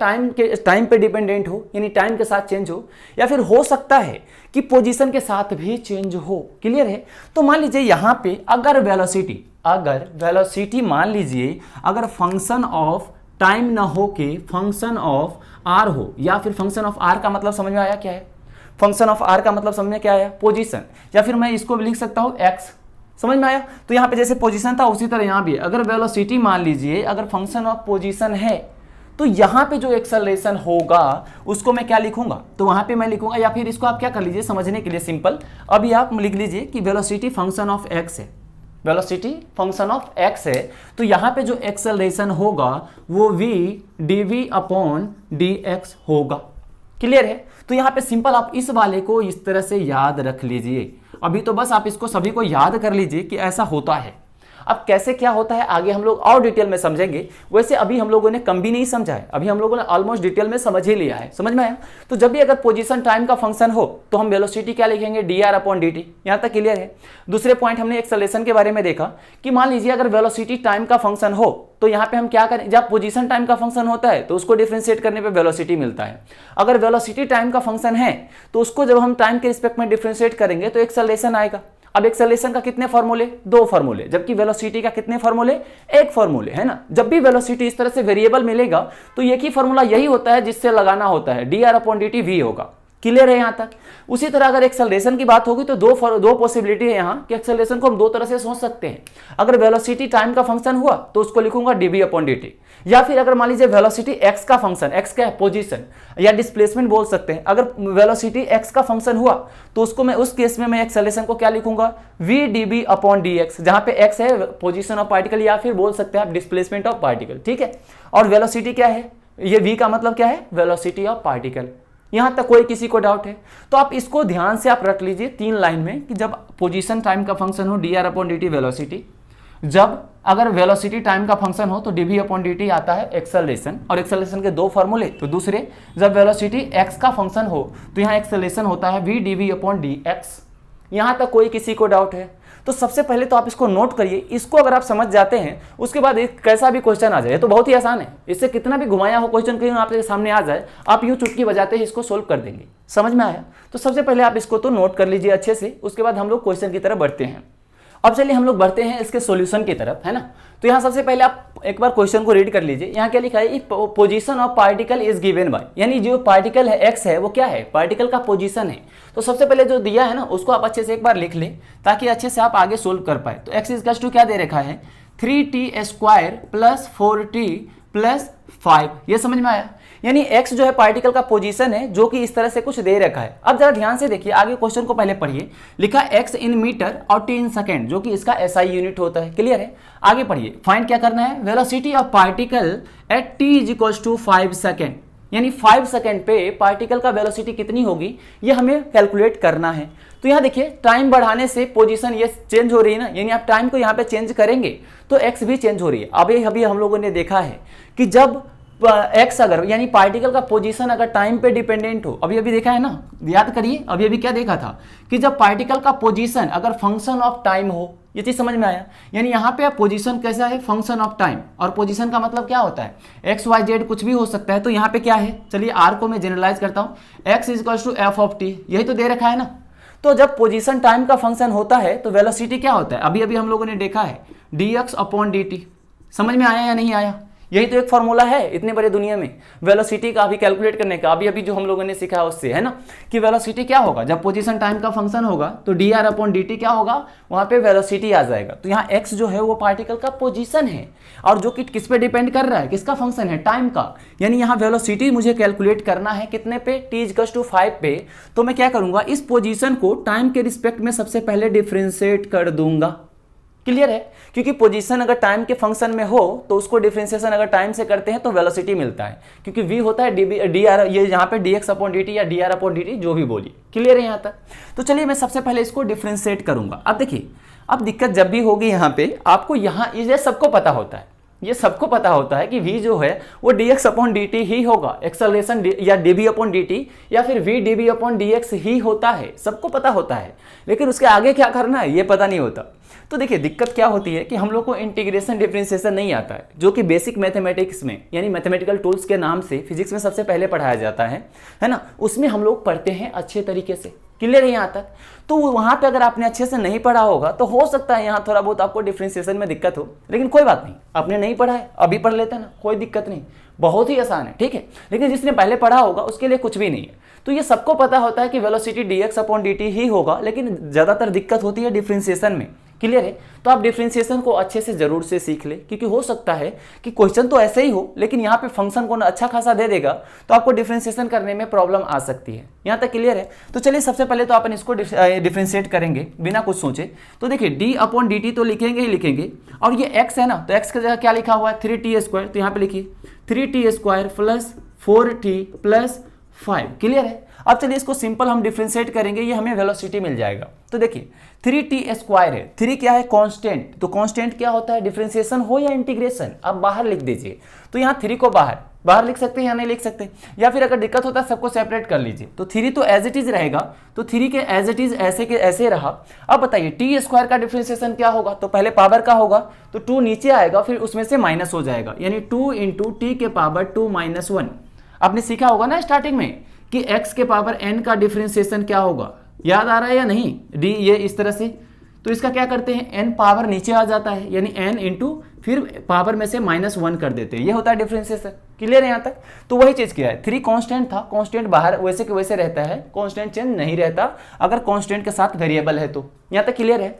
टाइम पे डिपेंडेंट हो, यानी टाइम के साथ चेंज हो, या फिर हो सकता है कि पोजीशन के साथ भी चेंज हो। क्लियर है? तो मान लीजिए यहां पे अगर वेलोसिटी मान लीजिए अगर फंक्शन ऑफ टाइम ना हो के फंक्शन ऑफ आर हो, या फिर फंक्शन ऑफ आर का मतलब समझ में आया क्या है, फंक्शन ऑफ आर का मतलब समझ में क्या आया, पोजीशन, या फिर मैं इसको लिख सकता हूं एक्स। समझ में आया? तो यहाँ पे जैसे पोजीशन था उसी तरह यहाँ भी अगर वेलोसिटी मान लीजिए अगर फंक्शन ऑफ पोजीशन है तो यहाँ पे जो एक्सेलरेशन होगा उसको मैं क्या लिखूंगा, तो वहां पे मैं लिखूंगा, या फिर इसको आप क्या कर लीजिए समझने के लिए सिंपल, अभी आप लिख लीजिए कि वेलोसिटी फंक्शन ऑफ एक्स है, वेलोसिटी फंक्शन ऑफ एक्स है, तो यहाँ पे जो एक्सेलरेशन होगा वो v dv/dx होगा। क्लियर है? तो यहाँ पे सिंपल आप इस वाले को इस तरह से याद रख लीजिए। अभी तो बस आप इसको सभी को याद कर लीजिए कि ऐसा होता है। अब कैसे क्या होता है आगे हम लोग और डिटेल में समझेंगे। वैसे अभी हम लोगों ने कम भी नहीं समझा है, अभी हम लोगों ने ऑलमोस्ट डिटेल में समझ ही लिया है। समझ में आया? तो जब भी अगर पोजीशन टाइम का फंक्शन हो तो हम वेलोसिटी क्या लिखेंगे, dr/dt। यहां तक क्लियर है? दूसरे पॉइंट हमने एक्सेलरेशन के बारे में देखा कि मान लीजिए अगर वेलोसिटी टाइम का फंक्शन हो तो यहाँ पे हम क्या करें, जब पोजीशन टाइम का फंक्शन होता है तो उसको डिफरेंशिएट करने पे वेलोसिटी मिलता है। अगर वेलोसिटी टाइम का फंक्शन है तो उसको जब हम टाइम के रिस्पेक्ट में डिफरेंशिएट करेंगे तो एक्सेलरेशन आएगा। अब एक्सेलरेशन का कितने फॉर्मूले, 2 फॉर्मूले, जबकि वेलोसिटी का कितने फॉर्मूले, 1 फॉर्मूले, है ना। जब भी वेलोसिटी इस तरह से वेरिएबल मिलेगा तो एक ही फॉर्मूला यही होता है जिससे लगाना होता है, dr/dt v होगा। क्लियर है यहां तक? उसी तरह अगर एक्सेलरेशन की बात होगी तो दो पॉसिबिलिटी है यहाँ कि एक्सेलरेशन को हम 2 तरह से सोच सकते हैं। अगर वेलोसिटी टाइम का फंक्शन हुआ तो उसको लिखूंगा dv/dt, या फिर अगर मान लीजिए वेलोसिटी x का फंक्शन, x का है पोजीशन या डिस्प्लेसमेंट बोल सकते हैं, अगर वेलोसिटी x का फंक्शन हुआ तो उसको मैं उस केस में मैं एक्सेलरेशन को क्या लिखूंगा, v dv/dx, जहां पे x है पोजीशन ऑफ पार्टिकल या फिर बोल सकते हैं आप डिस्प्लेसमेंट ऑफ पार्टिकल। ठीक है? और वेलोसिटी क्या है, ये v का मतलब क्या है, वेलोसिटी ऑफ पार्टिकल। यहां तक कोई किसी को डाउट है? तो आप इसको ध्यान से आप रख लीजिए 3 लाइन में कि जब पोजीशन टाइम का फंक्शन हो dr/dt वेलोसिटी, जब अगर वेलोसिटी टाइम का फंक्शन हो तो dv/dt आता है एक्सेलरेशन, और एक्सेलरेशन के 2 फॉर्मूले। तो दूसरे, जब वेलोसिटी x का फंक्शन हो तो यहाँ एक्सेलरेशन होता है v dv/dx। यहां तक कोई किसी को डाउट है? तो सबसे पहले तो आप इसको नोट करिए। इसको अगर आप समझ जाते हैं, उसके बाद एक कैसा भी क्वेश्चन आ जाए तो बहुत ही आसान है, इससे कितना भी घुमाया हो क्वेश्चन कहीं आपके सामने आ जाए, आप यूं चुटकी बजाते ही इसको सोल्व कर देंगे। समझ में आया? तो सबसे पहले आप इसको तो नोट कर लीजिए अच्छे से, उसके बाद हम लोग क्वेश्चन की तरफ बढ़ते हैं। अब चलिए हम लोग बढ़ते हैं इसके सॉल्यूशन की तरफ, है ना। तो यहाँ सबसे पहले आप एक बार क्वेश्चन को रीड कर लीजिए। यहाँ क्या लिखा है, position of particle is given by, यानी जो पार्टिकल है एक्स है वो क्या है, पार्टिकल का पोजीशन है। तो सबसे पहले जो दिया है ना उसको आप अच्छे से एक बार लिख ले, ताकि अच्छे से आप आगे सोल्व कर पाए। तो एक्स इक्वल्स टू क्या दे रखा है, 3t² + 4t + 5। ये समझ में आया? यानी x जो है पार्टिकल का पोजीशन है, जो कि इस तरह से कुछ दे रखा है। अब जरा ध्यान से देखिए, आगे क्वेश्चन को पहले पढ़िए। लिखा x इन मीटर और t इन सेकेंड, जो कि इसका SI यूनिट होता है। क्लियर है? आगे पढ़िए। फाइंड क्या करना है, velocity of particle eight t = 5 second, यानी 5 सेकेंड पे पार्टिकल का वेलोसिटी कितनी होगी ये हमें कैलकुलेट करना है। तो यहाँ देखिए, टाइम बढ़ाने से पोजीशन ये चेंज हो रही है ना, यानी आप टाइम को यहाँ पे चेंज करेंगे तो x भी चेंज हो रही है। अभी हम लोगों ने देखा है कि जब x अगर, यानी पार्टिकल का पोजीशन अगर टाइम पे डिपेंडेंट हो, अभी देखा है ना, याद करिए अभी क्या देखा था कि जब पार्टिकल का पोजीशन अगर फंक्शन ऑफ टाइम हो, ये चीज समझ में आया? यानी यहाँ पे पोजीशन कैसा है, फंक्शन ऑफ टाइम, और पोजीशन का मतलब क्या होता है, एक्स वाई जेड कुछ भी हो सकता है। तो यहाँ पे क्या है, चलिए आर को मैं जनरलाइज करता हूँ, x = f(t), यही तो दे रखा है ना। तो जब पोजीशन टाइम का फंक्शन होता है तो वेलोसिटी क्या होता है, अभी हम लोगों ने देखा है dx/dt। समझ में आया या नहीं आया? यही तो एक फॉर्मूला है इतने बड़े दुनिया में वेलोसिटी का, अभी कैलकुलेट करने का। अभी जो हम लोगों ने सीखा उससे, है ना, कि वेलोसिटी क्या होगा, जब पोजीशन टाइम का फंक्शन होगा तो dr/dt क्या होगा, वहां पे वेलोसिटी आ जाएगा। तो यहाँ x जो है वो पार्टिकल का पोजीशन है, और जो कि किस पे डिपेंड कर रहा है, किसका फंक्शन है, टाइम का। यानी यहाँ वेलोसिटी मुझे कैलकुलेट करना है कितने पे, t = 5 पे। तो मैं क्या करूंगा, इस पोजीशन को टाइम के रिस्पेक्ट में सबसे पहले डिफ्रेंशिएट कर दूंगा। क्लियर है? क्योंकि पोजीशन अगर टाइम के फंक्शन में हो तो उसको डिफरेंशिएशन अगर टाइम से करते हैं तो वेलोसिटी मिलता है, क्योंकि v होता है dr, ये यहाँ पे dx/dt या dr/dt जो भी बोलिए। क्लियर है यहाँ तक? तो चलिए मैं सबसे पहले इसको डिफरेंशिएट करूंगा। अब देखिए, अब दिक्कत जब भी होगी यहाँ पे, आपको यहाँ ये सबको पता होता है, ये सबको पता होता है कि v जो है वो dx/dt ही होगा, एक्सेलरेशन या dv/dt या फिर v dv/dx ही होता है, सबको पता होता है। लेकिन उसके आगे क्या करना है ये पता नहीं होता। तो देखिए दिक्कत क्या होती है कि हम लोग को इंटीग्रेशन डिफरेंशिएशन नहीं आता है, जो कि बेसिक मैथमेटिक्स में, यानी मैथमेटिकल टूल्स के नाम से फिजिक्स में सबसे पहले पढ़ाया जाता है ना, उसमें हम लोग पढ़ते हैं अच्छे तरीके से। क्लियर है यहाँ तक? तो वहाँ पे अगर आपने अच्छे से नहीं पढ़ा होगा तो हो सकता है यहाँ थोड़ा बहुत आपको डिफरेंशिएशन में दिक्कत हो, लेकिन कोई बात नहीं, आपने नहीं पढ़ा है अभी पढ़ लेते हैं ना, कोई दिक्कत नहीं, बहुत ही आसान है। ठीक है? लेकिन जिसने पहले पढ़ा होगा उसके लिए कुछ भी नहीं है। तो ये सबको पता होता है कि वेलोसिटी dx/dt ही होगा, लेकिन ज़्यादातर दिक्कत होती है डिफरेंशिएशन में। क्लियर है? तो आप डिफरेंशिएशन को अच्छे से जरूर से सीख ले, क्योंकि हो सकता है कि क्वेश्चन तो ऐसे ही हो लेकिन यहाँ पे फंक्शन को अच्छा खासा दे देगा तो आपको डिफरेंशिएशन करने में प्रॉब्लम आ सकती है। यहाँ तक क्लियर है? तो चलिए सबसे पहले तो अपन इसको डिफरेंशिएट करेंगे बिना कुछ सोचे। तो देखिए d/dt तो लिखेंगे ही लिखेंगे, और ये x है ना, तो x की जगह क्या लिखा हुआ है, 3t²। तो यहाँ पे लिखिए 3t² + 4t + 5। क्लियर है? अब चलिए इसको सिंपल हम डिफरेंशिएट करेंगे, ये हमें वेलोसिटी मिल जाएगा। तो देखिए 3t² है, 3 क्या है, कांस्टेंट। तो कांस्टेंट क्या होता है, डिफरेंशिएशन हो या इंटीग्रेशन, आप बाहर लिख दीजिए। तो यहाँ 3 को बाहर लिख सकते हैं या नहीं लिख सकते, या फिर अगर दिक्कत होता है सबको सेपरेट कर लीजिए। तो 3 तो एज इट इज रहेगा, तो 3 के एज इट इज ऐसे के ऐसे रहा। अब बताइए t² का डिफरेंशिएशन क्या होगा, तो पहले पावर का होगा तो 2 नीचे आएगा, फिर उसमें से माइनस हो जाएगा, यानी 2 × t⁻2 - 1। आपने सीखा होगा ना स्टार्टिंग में कि x के पावर n का डिफरेंशिएशन क्या होगा, याद आ रहा है या नहीं, d ये इस तरह से। तो इसका क्या करते हैं, n पावर नीचे आ जाता है, यानी n × फिर पावर में से -1 कर देते हैं, ये होता है डिफरेंशिएशन। क्लियर है यहाँ तक? तो वही चीज किया है, 3 कांस्टेंट था, कांस्टेंट बाहर वैसे के वैसे रहता है, कांस्टेंट चेंज नहीं रहता अगर कांस्टेंट के साथ वेरिएबल है तो। यहाँ तक क्लियर है?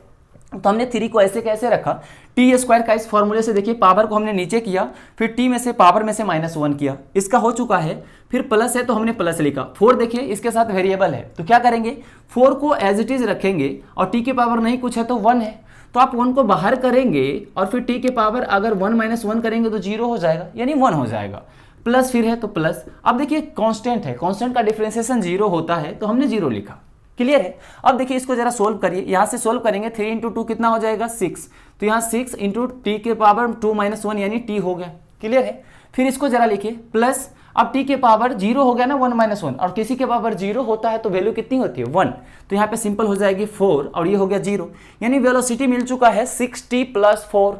तो हमने 3 को ऐसे कैसे रखा, t² का इस फॉर्मूले से देखिए पावर को हमने नीचे किया, फिर t में से पावर में से -1 किया, इसका हो चुका है, फिर प्लस है तो हमने प्लस लिखा। 4 देखिए इसके साथ वेरिएबल है, तो क्या करेंगे, 4 को एज इट इज रखेंगे, और t के पावर नहीं कुछ है तो 1 है, तो आप 1 को बाहर करेंगे और फिर t के पावर अगर 1 - 1 करेंगे तो 0 हो जाएगा, यानी 1 हो जाएगा। प्लस फिर है तो प्लस। अब देखिए कांस्टेंट है, कांस्टेंट का डिफरेंशिएशन 0 होता है तो हमने 0 लिखा। क्लियर है। अब देखिए इसको जरा सोल्व करिए, यहाँ से सोल्व करेंगे 3 इंटू 2 कितना हो जाएगा 6, तो यहाँ 6 इंटू टी के पावर 2 - 1 यानी टी हो गया। क्लियर है। फिर इसको जरा लिखिए प्लस, अब टी के पावर 0 हो गया ना 1 - 1, और किसी के पावर 0 होता है तो वैल्यू कितनी होती है 1, तो यहाँ पे सिंपल हो जाएगी 4 और ये हो गया 0, यानी वेलोसिटी मिल चुका है 6t + 4।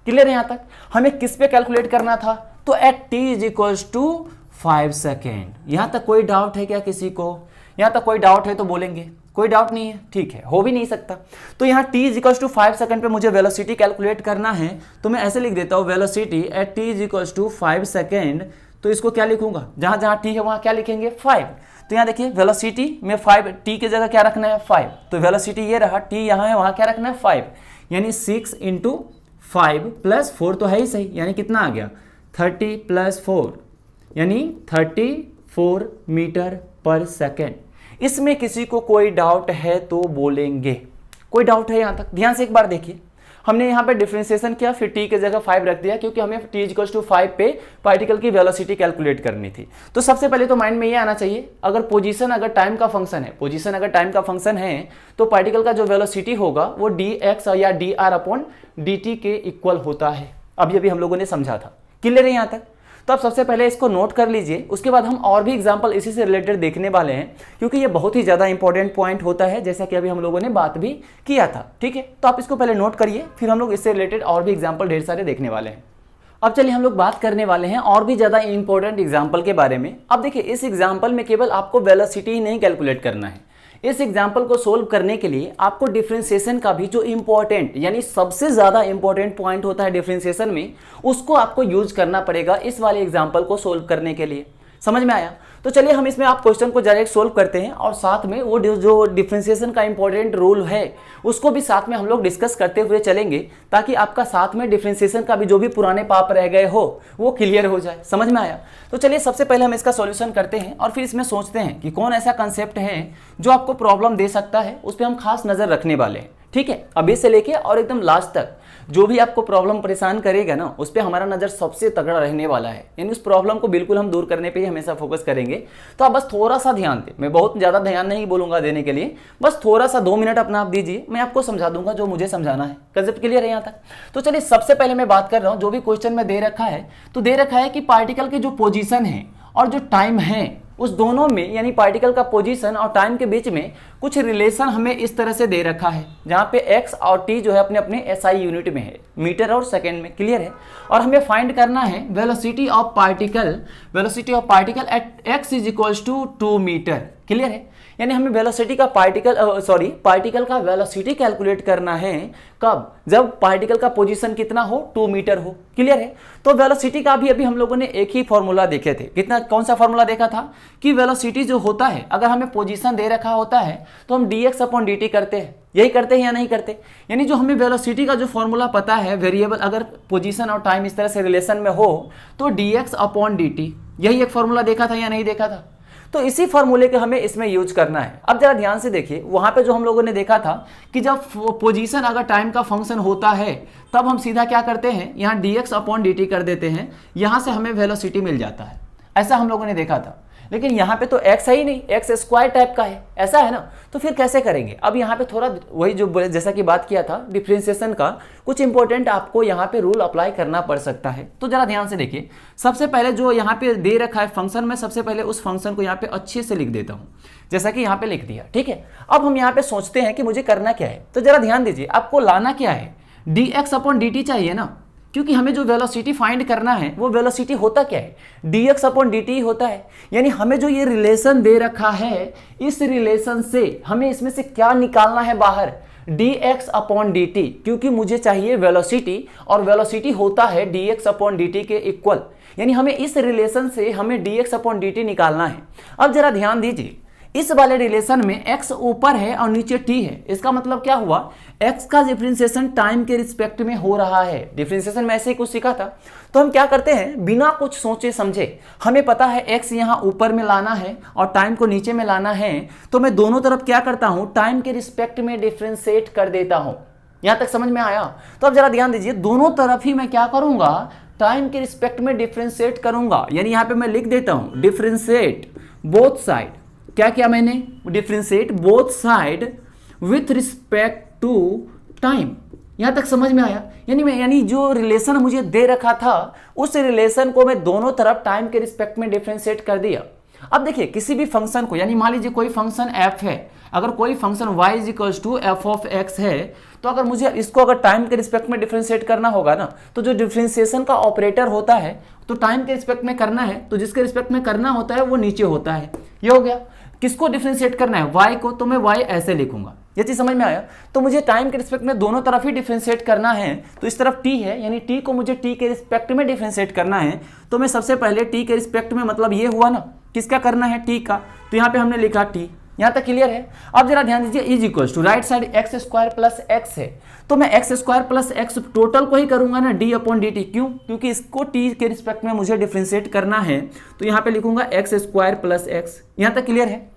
क्लियर है। यहाँ तक हमें किस पे कैलकुलेट करना था, तो एट t = 5 सेकेंड। यहाँ तक कोई डाउट है क्या किसी को? यहाँ तक कोई डाउट है तो बोलेंगे, कोई डाउट नहीं है, ठीक है, हो भी नहीं सकता। तो यहाँ t = 5 सेकंड पे मुझे वेलोसिटी कैलकुलेट करना है, तो मैं ऐसे लिख देता हूँ वेलोसिटी एट t = 5 सेकंड। तो इसको क्या लिखूंगा, जहाँ जहाँ t है वहाँ क्या लिखेंगे 5। तो यहाँ देखिए वेलोसिटी में 5, t की जगह क्या रखना है 5, तो वेलोसिटी ये रहा, t यहाँ है वहाँ क्या रखना है 5, यानी 6 × 5 + 4 तो है ही सही, यानी कितना आ गया 30 + 4 यानी 34 मीटर पर सेकेंड। इसमें किसी को कोई डाउट है तो बोलेंगे, कोई डाउट है यहाँ तक? ध्यान से एक बार देखिए, हमने यहाँ पे डिफरेंशिएशन किया, फिर t की जगह 5 रख दिया, क्योंकि हमें t = 5 पे पार्टिकल की वेलोसिटी कैलकुलेट करनी थी। तो सबसे पहले तो माइंड में ये आना चाहिए, अगर पोजीशन अगर टाइम का फंक्शन है, पोजीशन अगर टाइम का फंक्शन है, तो पार्टिकल का जो वेलोसिटी होगा वो dx या dr/dt के इक्वल होता है। अभी हम लोगों ने समझा था। क्लियर है यहाँ तक? तो आप सबसे पहले इसको नोट कर लीजिए, उसके बाद हम और भी एग्जांपल इसी से रिलेटेड देखने वाले हैं, क्योंकि ये बहुत ही ज़्यादा इंपॉर्टेंट पॉइंट होता है, जैसा कि अभी हम लोगों ने बात भी किया था। ठीक है, तो आप इसको पहले नोट करिए, फिर हम लोग इससे रिलेटेड और भी एग्जांपल ढेर सारे देखने वाले हैं। अब चलिए हम लोग बात करने वाले हैं और भी ज़्यादा इंपॉर्टेंट एग्जाम्पल के बारे में। अब देखिए इस एग्जाम्पल में केवल आपको वेलोसिटी ही नहीं कैलकुलेट करना है, इस एग्जाम्पल को सोल्व करने के लिए आपको डिफरेंशिएशन का भी जो इंपॉर्टेंट यानी सबसे ज्यादा इंपॉर्टेंट पॉइंट होता है डिफरेंशिएशन में, उसको आपको यूज करना पड़ेगा इस वाले एग्जाम्पल को सोल्व करने के लिए। समझ में आया? तो चलिए हम इसमें आप क्वेश्चन को डायरेक्ट सोल्व करते हैं और साथ में वो जो डिफरेंशिएशन का इंपॉर्टेंट रूल है उसको भी साथ में हम लोग डिस्कस करते हुए चलेंगे, ताकि आपका साथ में डिफरेंशिएशन का भी जो भी पुराने पाप रह गए हो वो क्लियर हो जाए। समझ में आया? तो चलिए सबसे पहले हम इसका सॉल्यूशन करते हैं और फिर इसमें सोचते हैं कि कौन ऐसा कंसेप्ट है जो आपको प्रॉब्लम दे सकता है, उस पर हम खास नजर रखने वाले हैं। ठीक है, अभी से लेके और एकदम लास्ट तक जो भी आपको प्रॉब्लम परेशान करेगा ना, उस पर हमारा नज़र सबसे तगड़ा रहने वाला है, यानी उस प्रॉब्लम को बिल्कुल हम दूर करने पे ही हमेशा फोकस करेंगे। तो आप बस थोड़ा सा ध्यान दें, मैं बहुत ज़्यादा ध्यान नहीं बोलूँगा देने के लिए, बस थोड़ा सा 2 मिनट अपना आप दीजिए, मैं आपको समझा दूंगा जो मुझे समझाना है। कंसेप्ट क्लियर है यहाँ तक? तो चलिए सबसे पहले मैं बात कर रहा हूँ, जो भी क्वेश्चन में दे रखा है, तो दे रखा है कि पार्टिकल की जो पोजिशन है और जो टाइम है, उस दोनों में यानी पार्टिकल का पोजीशन और टाइम के बीच में कुछ रिलेशन हमें इस तरह से दे रखा है, जहाँ पे x और t जो है अपने अपने SI यूनिट में है, मीटर और सेकेंड में। क्लियर है? और हमें फाइंड करना है velocity of particle at x = 2 मीटर। क्लियर है? यानी हमें वेलोसिटी का पार्टिकल का वेलोसिटी कैलकुलेट करना है कब? जब पार्टिकल का पोजीशन कितना हो 2 मीटर हो। क्लियर है? तो वेलोसिटी का भी अभी हम लोगों ने एक ही फॉर्मूला देखे थे। कौन सा फॉर्मूला देखा था कि वेलोसिटी जो होता है, अगर हमें पोजीशन दे रखा होता है तो हम dx/dt करते हैं। यही करते हैं या नहीं करते? यानी जो हमें वेलोसिटी का जो फॉर्मूला पता है, वेरिएबल अगर पोजीशन और टाइम इस तरह से रिलेशन में हो तो dx/dt, यही एक फॉर्मूला देखा था या नहीं देखा था? तो इसी फॉर्मूले के हमें इसमें यूज करना है। अब जरा ध्यान से देखिए, वहां पे जो हम लोगों ने देखा था कि जब पोजीशन अगर टाइम का फंक्शन होता है तब हम सीधा क्या करते हैं, यहाँ dx/dt कर देते हैं, यहां से हमें वेलोसिटी मिल जाता है, ऐसा हम लोगों ने देखा था। लेकिन यहाँ पे तो x है ही नहीं, x स्क्वायर टाइप का है, ऐसा है ना, तो फिर कैसे करेंगे? अब यहाँ पे थोड़ा वही जो जैसा कि बात किया था डिफरेंशिएशन का, कुछ इंपॉर्टेंट आपको यहाँ पे रूल अप्लाई करना पड़ सकता है। तो जरा ध्यान से देखिए, सबसे पहले जो यहाँ पे दे रखा है फंक्शन, में सबसे पहले उस फंक्शन को यहाँ पे अच्छे से लिख देता हूँ, जैसा कि यहाँ पे लिख दिया। ठीक है, अब हम यहाँ पे सोचते हैं कि मुझे करना क्या है। तो जरा ध्यान दीजिए, आपको लाना क्या है, dx/dt चाहिए ना, क्योंकि हमें जो वेलोसिटी फाइंड करना है वो वेलोसिटी होता क्या है, dx/dt होता है। यानी हमें जो ये रिलेशन दे रखा है, इस रिलेशन से हमें इसमें से क्या निकालना है बाहर, dx/dt, क्योंकि मुझे चाहिए वेलोसिटी और वेलोसिटी होता है dx/dt के इक्वल। यानी हमें इस रिलेशन से हमें dx/dt निकालना है। अब जरा ध्यान दीजिए, इस वाले रिलेशन में x ऊपर है और नीचे t है, इसका मतलब क्या हुआ, x का डिफरेंशिएशन टाइम के रिस्पेक्ट में हो रहा है। डिफरेंशिएशन में ऐसे ही कुछ सीखा था, तो हम क्या करते हैं, बिना कुछ सोचे समझे, हमें पता है x यहाँ ऊपर में लाना है और टाइम को नीचे में लाना है, तो मैं दोनों तरफ क्या करता हूँ, टाइम के रिस्पेक्ट में डिफरेंशिएट कर देता हूँ। यहाँ तक समझ में आया? तो अब जरा ध्यान दीजिए, दोनों तरफ ही मैं क्या करूँगा, टाइम के रिस्पेक्ट में डिफ्रेंशिएट करूंगा, यानी यहां पे मैं लिख देता हूं डिफ्रेंशिएट बोथ साइड। क्या किया मैंने? Differentiate both side with respect to time. यहां तक समझ में आया? यानी जो रिलेशन मुझे दे रखा था उस रिलेशन को मैं दोनों तरफ टाइम के रिस्पेक्ट में डिफ्रेंशिएट कर दिया। अब देखिए किसी भी फंक्शन को, यानी मान लीजिए कोई फंक्शन f है, अगर कोई function y is equals to F of X है, तो अगर मुझे इसको अगर टाइम के रिस्पेक्ट में डिफ्रेंशिएट करना होगा ना, तो जो डिफ्रेंशिएशन का ऑपरेटर होता है तो टाइम के रिस्पेक्ट में करना है, तो जिसके रिस्पेक्ट में करना होता है वो नीचे होता है। ये हो गया। किसको डिफ्रेंशिएट करना है? y को, तो मैं y ऐसे लिखूंगा। ये चीज समझ में आया? तो मुझे टाइम के रिस्पेक्ट में दोनों तरफ ही डिफ्रेंशिएट करना है, तो इस तरफ t है, यानी t को मुझे t के रिस्पेक्ट में डिफ्रेंशिएट करना है, तो मैं सबसे पहले t के रिस्पेक्ट में, मतलब ये हुआ ना, किसका करना है? t का। तो यहाँ पे हमने लिखा t। यहाँ तक क्लियर है? अब जरा ध्यान दीजिए, is equals to right side X square plus X है, तो मैं X square plus X total को ही करूंगा ना, डी अपॉन डी टी। क्यों? क्योंकि इसको टी के रिस्पेक्ट में मुझे डिफ्रेंशिएट करना है, तो यहाँ पे लिखूंगा एक्स स्क्वायर प्लस एक्स। यहाँ तक क्लियर है?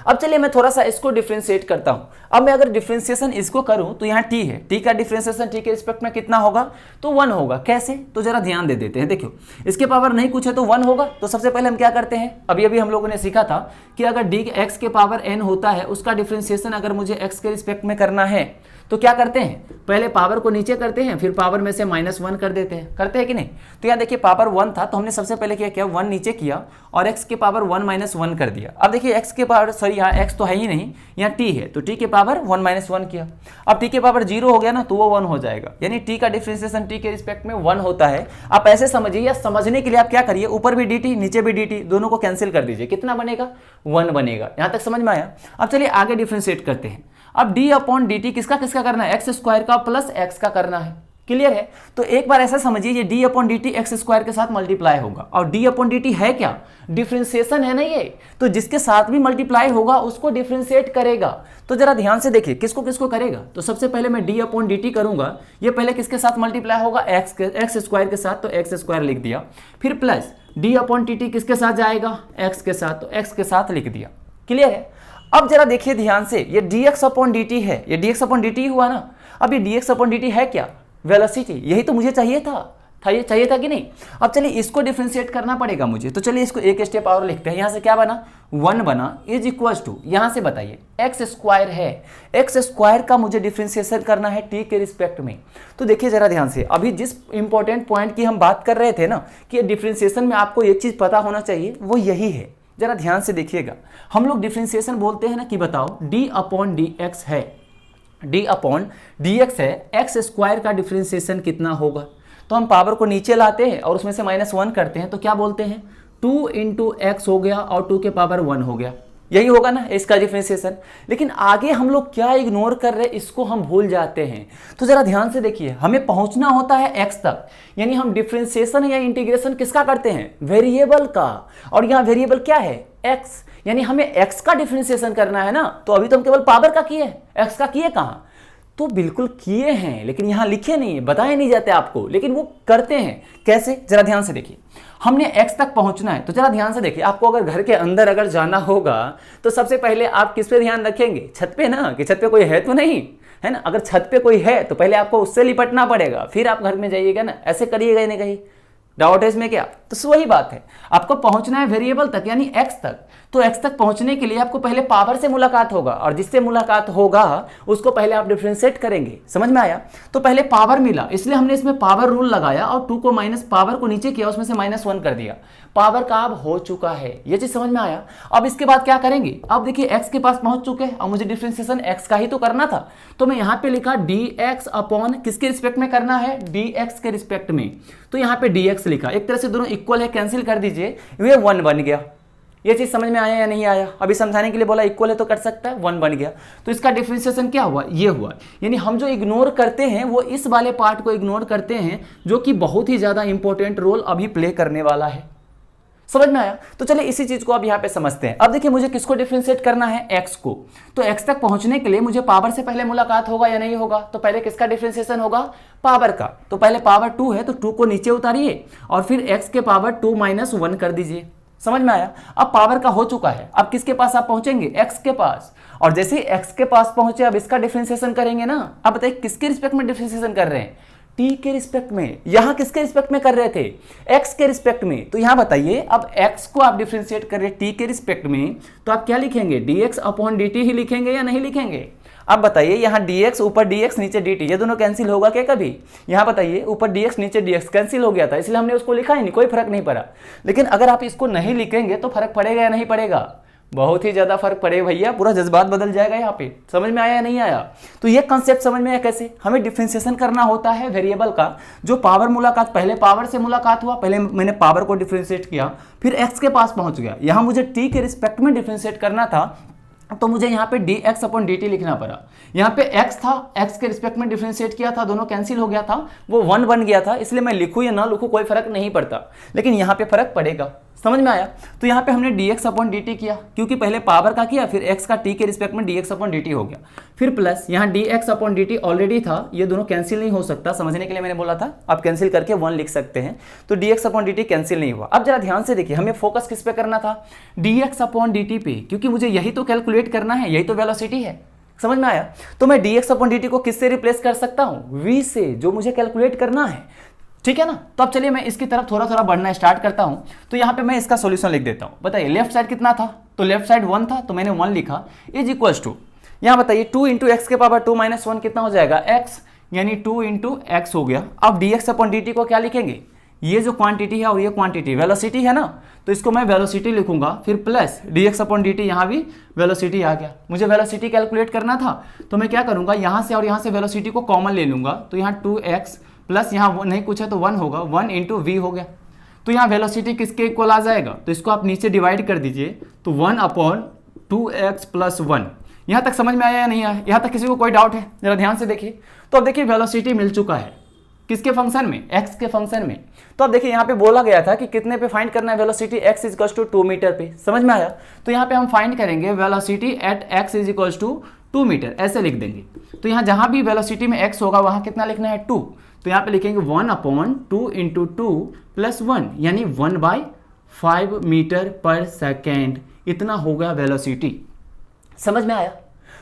अब चलिए मैं थोड़ा सा इसको डिफ्रेंशिएट करता हूं। अब मैं अगर डिफ्रेंशिएशन इसको करूं तो यहाँ t है, t का डिफ्रेंशिएशन t के रिस्पेक्ट में कितना होगा? तो 1 होगा। कैसे? तो जरा ध्यान दे देते हैं। देखियो, इसके पावर नहीं कुछ है तो 1 होगा। तो सबसे पहले हम क्या करते हैं, अभी अभी हम लोगों ने सीखा था कि अगर d x के पावर n होता है, उसका डिफ्रेंशिएशन अगर मुझे x के रिस्पेक्ट में करना है तो क्या करते हैं? पहले पावर को नीचे करते हैं, फिर पावर में से -1 कर देते हैं। करते हैं कि नहीं? तो यहाँ देखिए पावर 1 था, तो हमने सबसे पहले क्या किया, 1 नीचे किया और x के पावर 1 -1 कर दिया। अब देखिए x के पावर, सॉरी यहाँ x तो है ही नहीं, यहाँ t है, तो t के पावर 1 -1 किया। अब t के पावर 0 हो गया ना, तो वो 1 हो जाएगा, यानी t का डिफ्रेंशिएशन t के रिस्पेक्ट में 1 होता है। आप ऐसे समझिए, या समझने के लिए आप क्या करिए, ऊपर भी dt नीचे भी dt, दोनों को कैंसिल कर दीजिए। कितना बनेगा? 1 बनेगा। यहाँ तक समझ में आया? अब चलिए आगे डिफ्रेंशिएट करते हैं। अब d अपॉन डी टी किसका किसका करना है? एक्स स्क्वायर का प्लस एक्स का करना है। क्लियर है? तो एक बार ऐसा समझिए, ये d upon D T x square के साथ मल्टीप्लाई होगा, और d अपॉन डी टी है क्या? डिफ्रेंशिएशन है ना ये, तो जिसके साथ भी मल्टीप्लाई होगा उसको डिफ्रेंशिएट करेगा। तो जरा ध्यान से देखिए किसको किसको करेगा। तो सबसे पहले मैं d अपॉन डी टी करूंगा, ये पहले किसके साथ मल्टीप्लाई होगा? एक्स स्क्वायर के साथ, तो एक्स स्क्वायर लिख दिया। फिर plus d upon T T किसके साथ जाएगा? एक्स के साथ, तो एक्स के साथ लिख दिया। क्लियर है? अब जरा देखिए ध्यान से, ये dx अपॉन dt है, ये dx अपॉन dt हुआ ना। अब ये dx अपॉन dt है क्या? वेलोसिटी। यही तो मुझे चाहिए था, ये चाहिए था कि नहीं? अब चलिए इसको डिफ्रेंशिएट करना पड़ेगा मुझे, तो चलिए इसको एक स्टेप और लिखते हैं। यहाँ से क्या बना? 1 बना, इज इक्वल्स टू, यहाँ से बताइए एक्स स्क्वायर है, एक्स स्क्वायर का मुझे डिफ्रेंशिएशन करना है t के रिस्पेक्ट में। तो देखिए जरा ध्यान से, अभी जिस इंपॉर्टेंट पॉइंट की हम बात कर रहे थे ना, कि डिफ्रेंशिएशन में आपको एक चीज पता होना चाहिए, वो यही है। जरा ध्यान से देखिएगा, हम लोग डिफ्रेंशिएशन बोलते हैं ना कि बताओ d अपॉन डी एक्स है, d अपॉन डी एक्स है, एक्स स्क्वायर का डिफ्रेंशिएशन कितना होगा? तो हम पावर को नीचे लाते हैं और उसमें से -1 करते हैं, तो क्या बोलते हैं? 2 इंटू एक्स हो गया और 2 के पावर 1 हो गया। यही होगा ना इसका डिफ्रेंशिएशन। लेकिन आगे हम लोग क्या इग्नोर कर रहे हैं, इसको हम भूल जाते हैं। तो जरा ध्यान से देखिए, हमें पहुंचना होता है x तक, यानी हम डिफ्रेंशिएशन या इंटीग्रेशन किसका करते हैं? वेरिएबल का। और यहाँ वेरिएबल क्या है? x, यानी हमें x का डिफ्रेंशिएशन करना है ना। तो अभी तो हम केवल पावर का किए, x का किए कहाँ? तो बिल्कुल किए हैं, लेकिन यहाँ लिखे नहीं है, बताए नहीं जाते आपको, लेकिन वो करते हैं। कैसे? जरा ध्यान से देखिए, हमने x तक पहुंचना है, तो जरा ध्यान से देखिए, आपको अगर घर के अंदर अगर जाना होगा तो सबसे पहले आप किस पे ध्यान रखेंगे? छत पे ना, कि छत पे कोई है तो नहीं है ना। अगर छत पे कोई है तो पहले आपको उससे लिपटना पड़ेगा, फिर आप घर में जाइएगा ना, ऐसे करिएगा नहीं कहीं। डाउट है इसमें क्या? तो वही बात है, आपको पहुंचना है वेरिएबल तक, यानी x तक। तो x तक पहुंचने के लिए आपको पहले पावर से मुलाकात होगा, और जिससे मुलाकात होगा उसको पहले आप डिफरेंशिएट करेंगे। समझ में आया? तो पहले पावर मिला, इसलिए हमने इसमें पावर रूल लगाया और 2 को माइनस, पावर को नीचे किया, उसमें से -1 कर दिया। पावर का अब हो चुका है, ये चीज समझ में आया? अब इसके बाद क्या करेंगे? अब देखिए x के पास पहुंच चुके हैं और मुझे डिफरेंशिएशन x का ही तो करना था, तो मैं यहाँ पे लिखा dx अपॉन किसके रिस्पेक्ट में करना है? dx के रिस्पेक्ट में। तो यहाँ पे dx लिखा, एक तरह से दोनों इक्वल है, कैंसिल कर दीजिए, ये 1 बन गया। ये चीज समझ में आया या नहीं आया? अभी समझाने के लिए बोला इक्वल है तो कर सकता है, 1 बन गया। तो इसका डिफरेंशिएशन क्या हुआ? ये हुआ। यानी हम जो इग्नोर करते हैं वो इस वाले पार्ट को इग्नोर करते हैं, जो कि बहुत ही ज्यादा इंपॉर्टेंट रोल अभी प्ले करने वाला है। समझ में आया? तो चलिए इसी चीज को अब यहाँ पे समझते हैं। अब देखिए मुझे किसको डिफरेंशिएट करना है? x को। तो x तक पहुंचने के लिए मुझे पावर से पहले मुलाकात होगा या नहीं होगा? तो पहले किसका डिफरेंशिएशन होगा? पावर का। तो पहले पावर 2 है तो 2 को नीचे उतारिए और फिर x के पावर 2 - 1 कर दीजिए। समझ में आया? अब पावर का हो चुका है, अब किसके पास आप पहुंचेंगे? x के पास। और जैसे ही x के पास पहुंचे अब इसका डिफरेंशिएशन करेंगे ना। अब बताइए किसके रिस्पेक्ट में डिफरेंशिएशन कर रहे हैं? टी के रिस्पेक्ट में, यहां किसके रिस्पेक्ट में कर रहे थे, एक्स के रिस्पेक्ट में। तो यहां बताइए अब एक्स को आप डिफरेंशिएट कर रहे टी के रिस्पेक्ट में, तो आप क्या लिखेंगे, dx अपॉन dt ही लिखेंगे या नहीं लिखेंगे। अब बताइए यहाँ dx ऊपर dx नीचे dt, ये दोनों कैंसिल होगा क्या कभी, यहाँ बताइए ऊपर dx नीचे dx कैंसिल हो गया था, इसलिए हमने उसको लिखा ही नहीं, कोई फर्क नहीं पड़ा। लेकिन अगर आप इसको नहीं लिखेंगे तो फर्क पड़ेगा या नहीं पड़ेगा, बहुत ही ज्यादा फर्क पड़ेगा भैया, पूरा जज्बात बदल जाएगा। यहाँ पे समझ में आया या नहीं आया। तो ये कंसेप्ट समझ में आया कैसे, हमें डिफरेंशिएशन करना होता है वेरिएबल का, जो पावर मुलाकात, पहले पावर से मुलाकात हुआ, पहले मैंने पावर को डिफरेंशिएट किया, फिर एक्स के पास पहुंच गया, यहाँ मुझे टी के रिस्पेक्ट में डिफरेंशिएट करना था, तो मुझे यहाँ पे dx अपॉन dt लिखना पड़ा। यहाँ पे x था, x के रिस्पेक्ट में डिफरेंशिएट किया था, दोनों कैंसिल हो गया था, वो 1 बन गया था, इसलिए मैं लिखूँ या ना लिखूँ कोई फर्क नहीं पड़ता, लेकिन यहाँ पे फर्क पड़ेगा। समझ में आया। तो यहाँ पे हमने dx अपॉन dt किया, क्योंकि पहले पावर का किया, फिर x का t के रिस्पेक्ट में dx अपॉन dt हो गया, फिर प्लस यहाँ dx अपॉन dt ऑलरेडी था, ये दोनों कैंसिल नहीं हो सकता, समझने के लिए मैंने बोला था आप कैंसिल करके 1 लिख सकते हैं। तो dx अपॉन dt कैंसिल नहीं हुआ। अब जरा ध्यान से देखिए, हमें फोकस किस पे करना था, dx अपॉन dt पे, क्योंकि मुझे यही तो कैलकुलेट करना है, यही तो वेलोसिटी है। समझ में आया। तो मैं dx अपॉन dt को किससे रिप्लेस कर सकता हूँ, v से, जो मुझे कैलकुलेट करना है। ठीक है ना। तो अब चलिए मैं इसकी तरफ थोड़ा थोड़ा बढ़ना स्टार्ट करता हूं। तो यहां पे मैं इसका सॉल्यूशन लिख देता हूं। बताइए लेफ्ट साइड कितना था, तो लेफ्ट साइड 1 था, तो मैंने 1 लिखा, इज इक्वल्स टू, यहां बताइए 2 इंटू एक्स के पावर 2 माइनस 1 कितना हो जाएगा, x, यानी 2 इंटू एक्स हो गया। अब dx अपॉन dt को क्या लिखेंगे, ये जो क्वांटिटी है और ये क्वांटिटी वेलोसिटी है ना, तो इसको मैं वेलोसिटी लिखूंगा, फिर प्लस dx अपॉन dt, यहाँ भी वेलोसिटी आ गया। मुझे वेलोसिटी कैलकुलेट करना था, तो मैं क्या करूंगा, यहाँ से और यहाँ से वेलोसिटी को कॉमन ले लूंगा, तो यहाँ 2x प्लस यहाँ नहीं कुछ है तो 1 होगा, 1 इंटू वी हो गया। तो यहाँ वेलोसिटी किसके इक्वल आ जाएगा, तो इसको आप नीचे डिवाइड कर दीजिए, तो 1 अपॉन 2x प्लस 1। यहाँ तक समझ में आया या नहीं आया, यहाँ तक किसी को कोई डाउट है, जरा ध्यान से देखिए। तो अब देखिए वेलोसिटी मिल चुका है, किसके फंक्शन में, x के फंक्शन में। तो अब देखिए यहाँ पे बोला गया था कि कितने पे फाइंड करना है velocity, x is equals to 2 meter पे। समझ में आया। तो यहाँ पे हम फाइंड करेंगे velocity at x is equals to 2 meter, ऐसे लिख देंगे। तो यहाँ जहाँ भी वेलोसिटी में x होगा वहाँ कितना लिखना है, 2। तो यहाँ पे लिखेंगे 1 अपॉन 2 इंटू 2 प्लस 1, यानी 1/5 मीटर पर सेकेंड, इतना होगा वेलोसिटी। समझ में आया।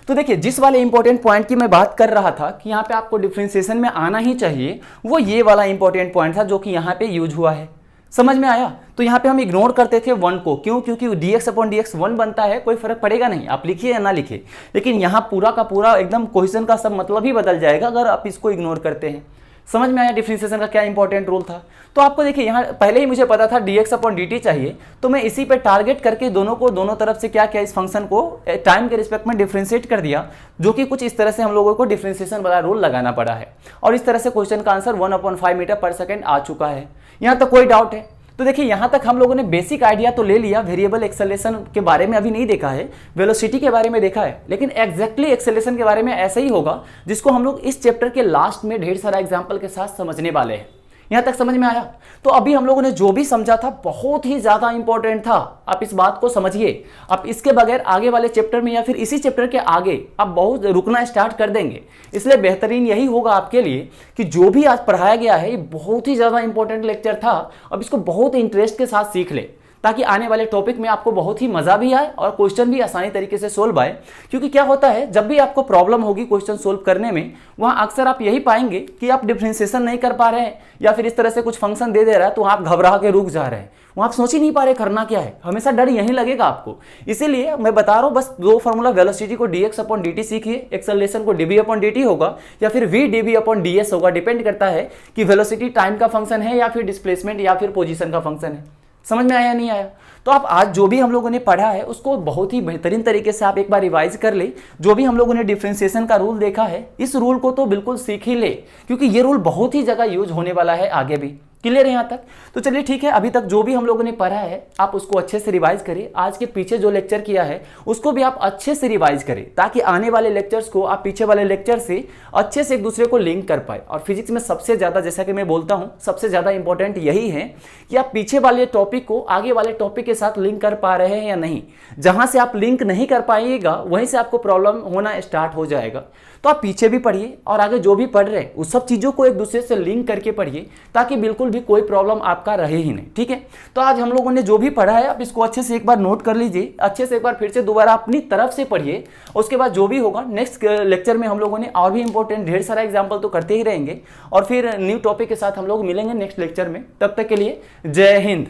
तो देखिए जिस वाले इंपॉर्टेंट पॉइंट की मैं बात कर रहा था कि यहाँ पे आपको डिफरेंशिएशन में आना ही चाहिए, वो ये वाला इंपॉर्टेंट पॉइंट था जो कि यहाँ पे यूज हुआ है। समझ में आया। तो यहाँ पे हम इग्नोर करते थे 1 को, क्यों, क्योंकि dx अपॉन dx 1 बनता है, कोई फर्क पड़ेगा नहीं, आप लिखिए या ना लिखिए। लेकिन यहाँ पूरा का पूरा एकदम क्वेश्चन का सब मतलब ही बदल जाएगा अगर आप इसको इग्नोर करते हैं। समझ में आया डिफरेंशिएशन का क्या इंपॉर्टेंट रोल था। तो आपको देखिए यहाँ पहले ही मुझे पता था dx अपॉन dt चाहिए, तो मैं इसी पे टारगेट करके दोनों को दोनों तरफ से क्या किया, इस फंक्शन को टाइम के रिस्पेक्ट में डिफरेंशिएट कर दिया, जो कि कुछ इस तरह से हम लोगों को डिफरेंशिएशन वाला रूल लगाना पड़ा है। और इस तरह से क्वेश्चन का आंसर 1/5 मीटर पर सेकेंड आ चुका है। यहाँ तक कोई डाउट है। तो देखिए यहाँ तक हम लोगों ने बेसिक आइडिया तो ले लिया, वेरिएबल एक्सेलरेशन के बारे में अभी नहीं देखा है, वेलोसिटी के बारे में देखा है, लेकिन एग्जैक्टली एक्सेलरेशन के बारे में ऐसा ही होगा जिसको हम लोग इस चैप्टर के लास्ट में ढेर सारा एग्जाम्पल के साथ समझने वाले हैं। यहाँ तक समझ में आया। तो अभी हम लोगों ने जो भी समझा था बहुत ही ज्यादा इंपॉर्टेंट था, आप इस बात को समझिए। आप इसके बगैर आगे वाले चैप्टर में या फिर इसी चैप्टर के आगे आप बहुत रुकना स्टार्ट कर देंगे। इसलिए बेहतरीन यही होगा आपके लिए कि जो भी आज पढ़ाया गया है ये बहुत ही ज्यादा इंपॉर्टेंट लेक्चर था, अब इसको बहुत इंटरेस्ट के साथ सीख ले, ताकि आने वाले टॉपिक में आपको बहुत ही मजा भी आए और क्वेश्चन भी आसानी तरीके से सोल्व आए। क्योंकि क्या होता है, जब भी आपको प्रॉब्लम होगी क्वेश्चन सोल्व करने में, वहां अक्सर आप यही पाएंगे कि आप डिफरेंशिएशन नहीं कर पा रहे हैं या फिर इस तरह से कुछ फंक्शन दे रहा है तो आप घबरा के रुक जा रहे हैं, वहां आप सोच ही नहीं पा रहे करना क्या है, हमेशा डर यही लगेगा आपको। इसीलिए मैं बता रहा हूं बस 2 फॉर्मूला, वेलोसिटी को dx अपॉन dt सीखिए, एक्सेलरेशन को dv अपॉन dt होगा या फिर v dv अपॉन ds होगा, डिपेंड करता है कि वेलोसिटी टाइम का फंक्शन है या फिर डिस्प्लेसमेंट या फिर पोजीशन का फंक्शन है। समझ में आया नहीं आया। तो आप आज जो भी हम लोगों ने पढ़ा है उसको बहुत ही बेहतरीन तरीके से आप एक बार रिवाइज कर ले। जो भी हम लोगों ने डिफरेंशिएशन का रूल देखा है, इस रूल को तो बिल्कुल सीख ही ले, क्योंकि ये रूल बहुत ही जगह यूज होने वाला है आगे भी। क्लियर है यहाँ तक। तो चलिए ठीक है, अभी तक जो भी हम लोगों ने पढ़ा है आप उसको अच्छे से रिवाइज करें। आज के पीछे जो लेक्चर किया है उसको भी आप अच्छे से रिवाइज करें, ताकि आने वाले लेक्चर्स को आप पीछे वाले लेक्चर से अच्छे से एक दूसरे को लिंक कर पाए। और फिजिक्स में सबसे ज्यादा, जैसा कि मैं बोलता हूं, सबसे ज्यादा इंपॉर्टेंट यही है कि आप पीछे वाले टॉपिक को आगे वाले टॉपिक के साथ लिंक कर पा रहे हैं या नहीं। जहां से आप लिंक नहीं कर पाइएगा वहीं से आपको प्रॉब्लम होना स्टार्ट हो जाएगा। तो आप पीछे भी पढ़िए और आगे जो भी पढ़ रहे हैं उस सब चीजों को एक दूसरे से लिंक करके पढ़िए, ताकि बिल्कुल बिल्कुल भी कोई प्रॉब्लम आपका रहे ही नहीं। ठीक है, तो आज हम लोगों ने जो भी पढ़ा है आप इसको अच्छे से एक बार नोट कर लीजिए, अच्छे से एक बार फिर से दोबारा अपनी तरफ से पढ़िए। उसके बाद जो भी होगा नेक्स्ट लेक्चर में हम लोगों ने और भी इंपॉर्टेंट ढेर सारा एग्जाम्पल तो करते ही रहेंगे, और फिर न्यू टॉपिक के साथ हम लोग मिलेंगे नेक्स्ट लेक्चर में। तब तक के लिए जय हिंद।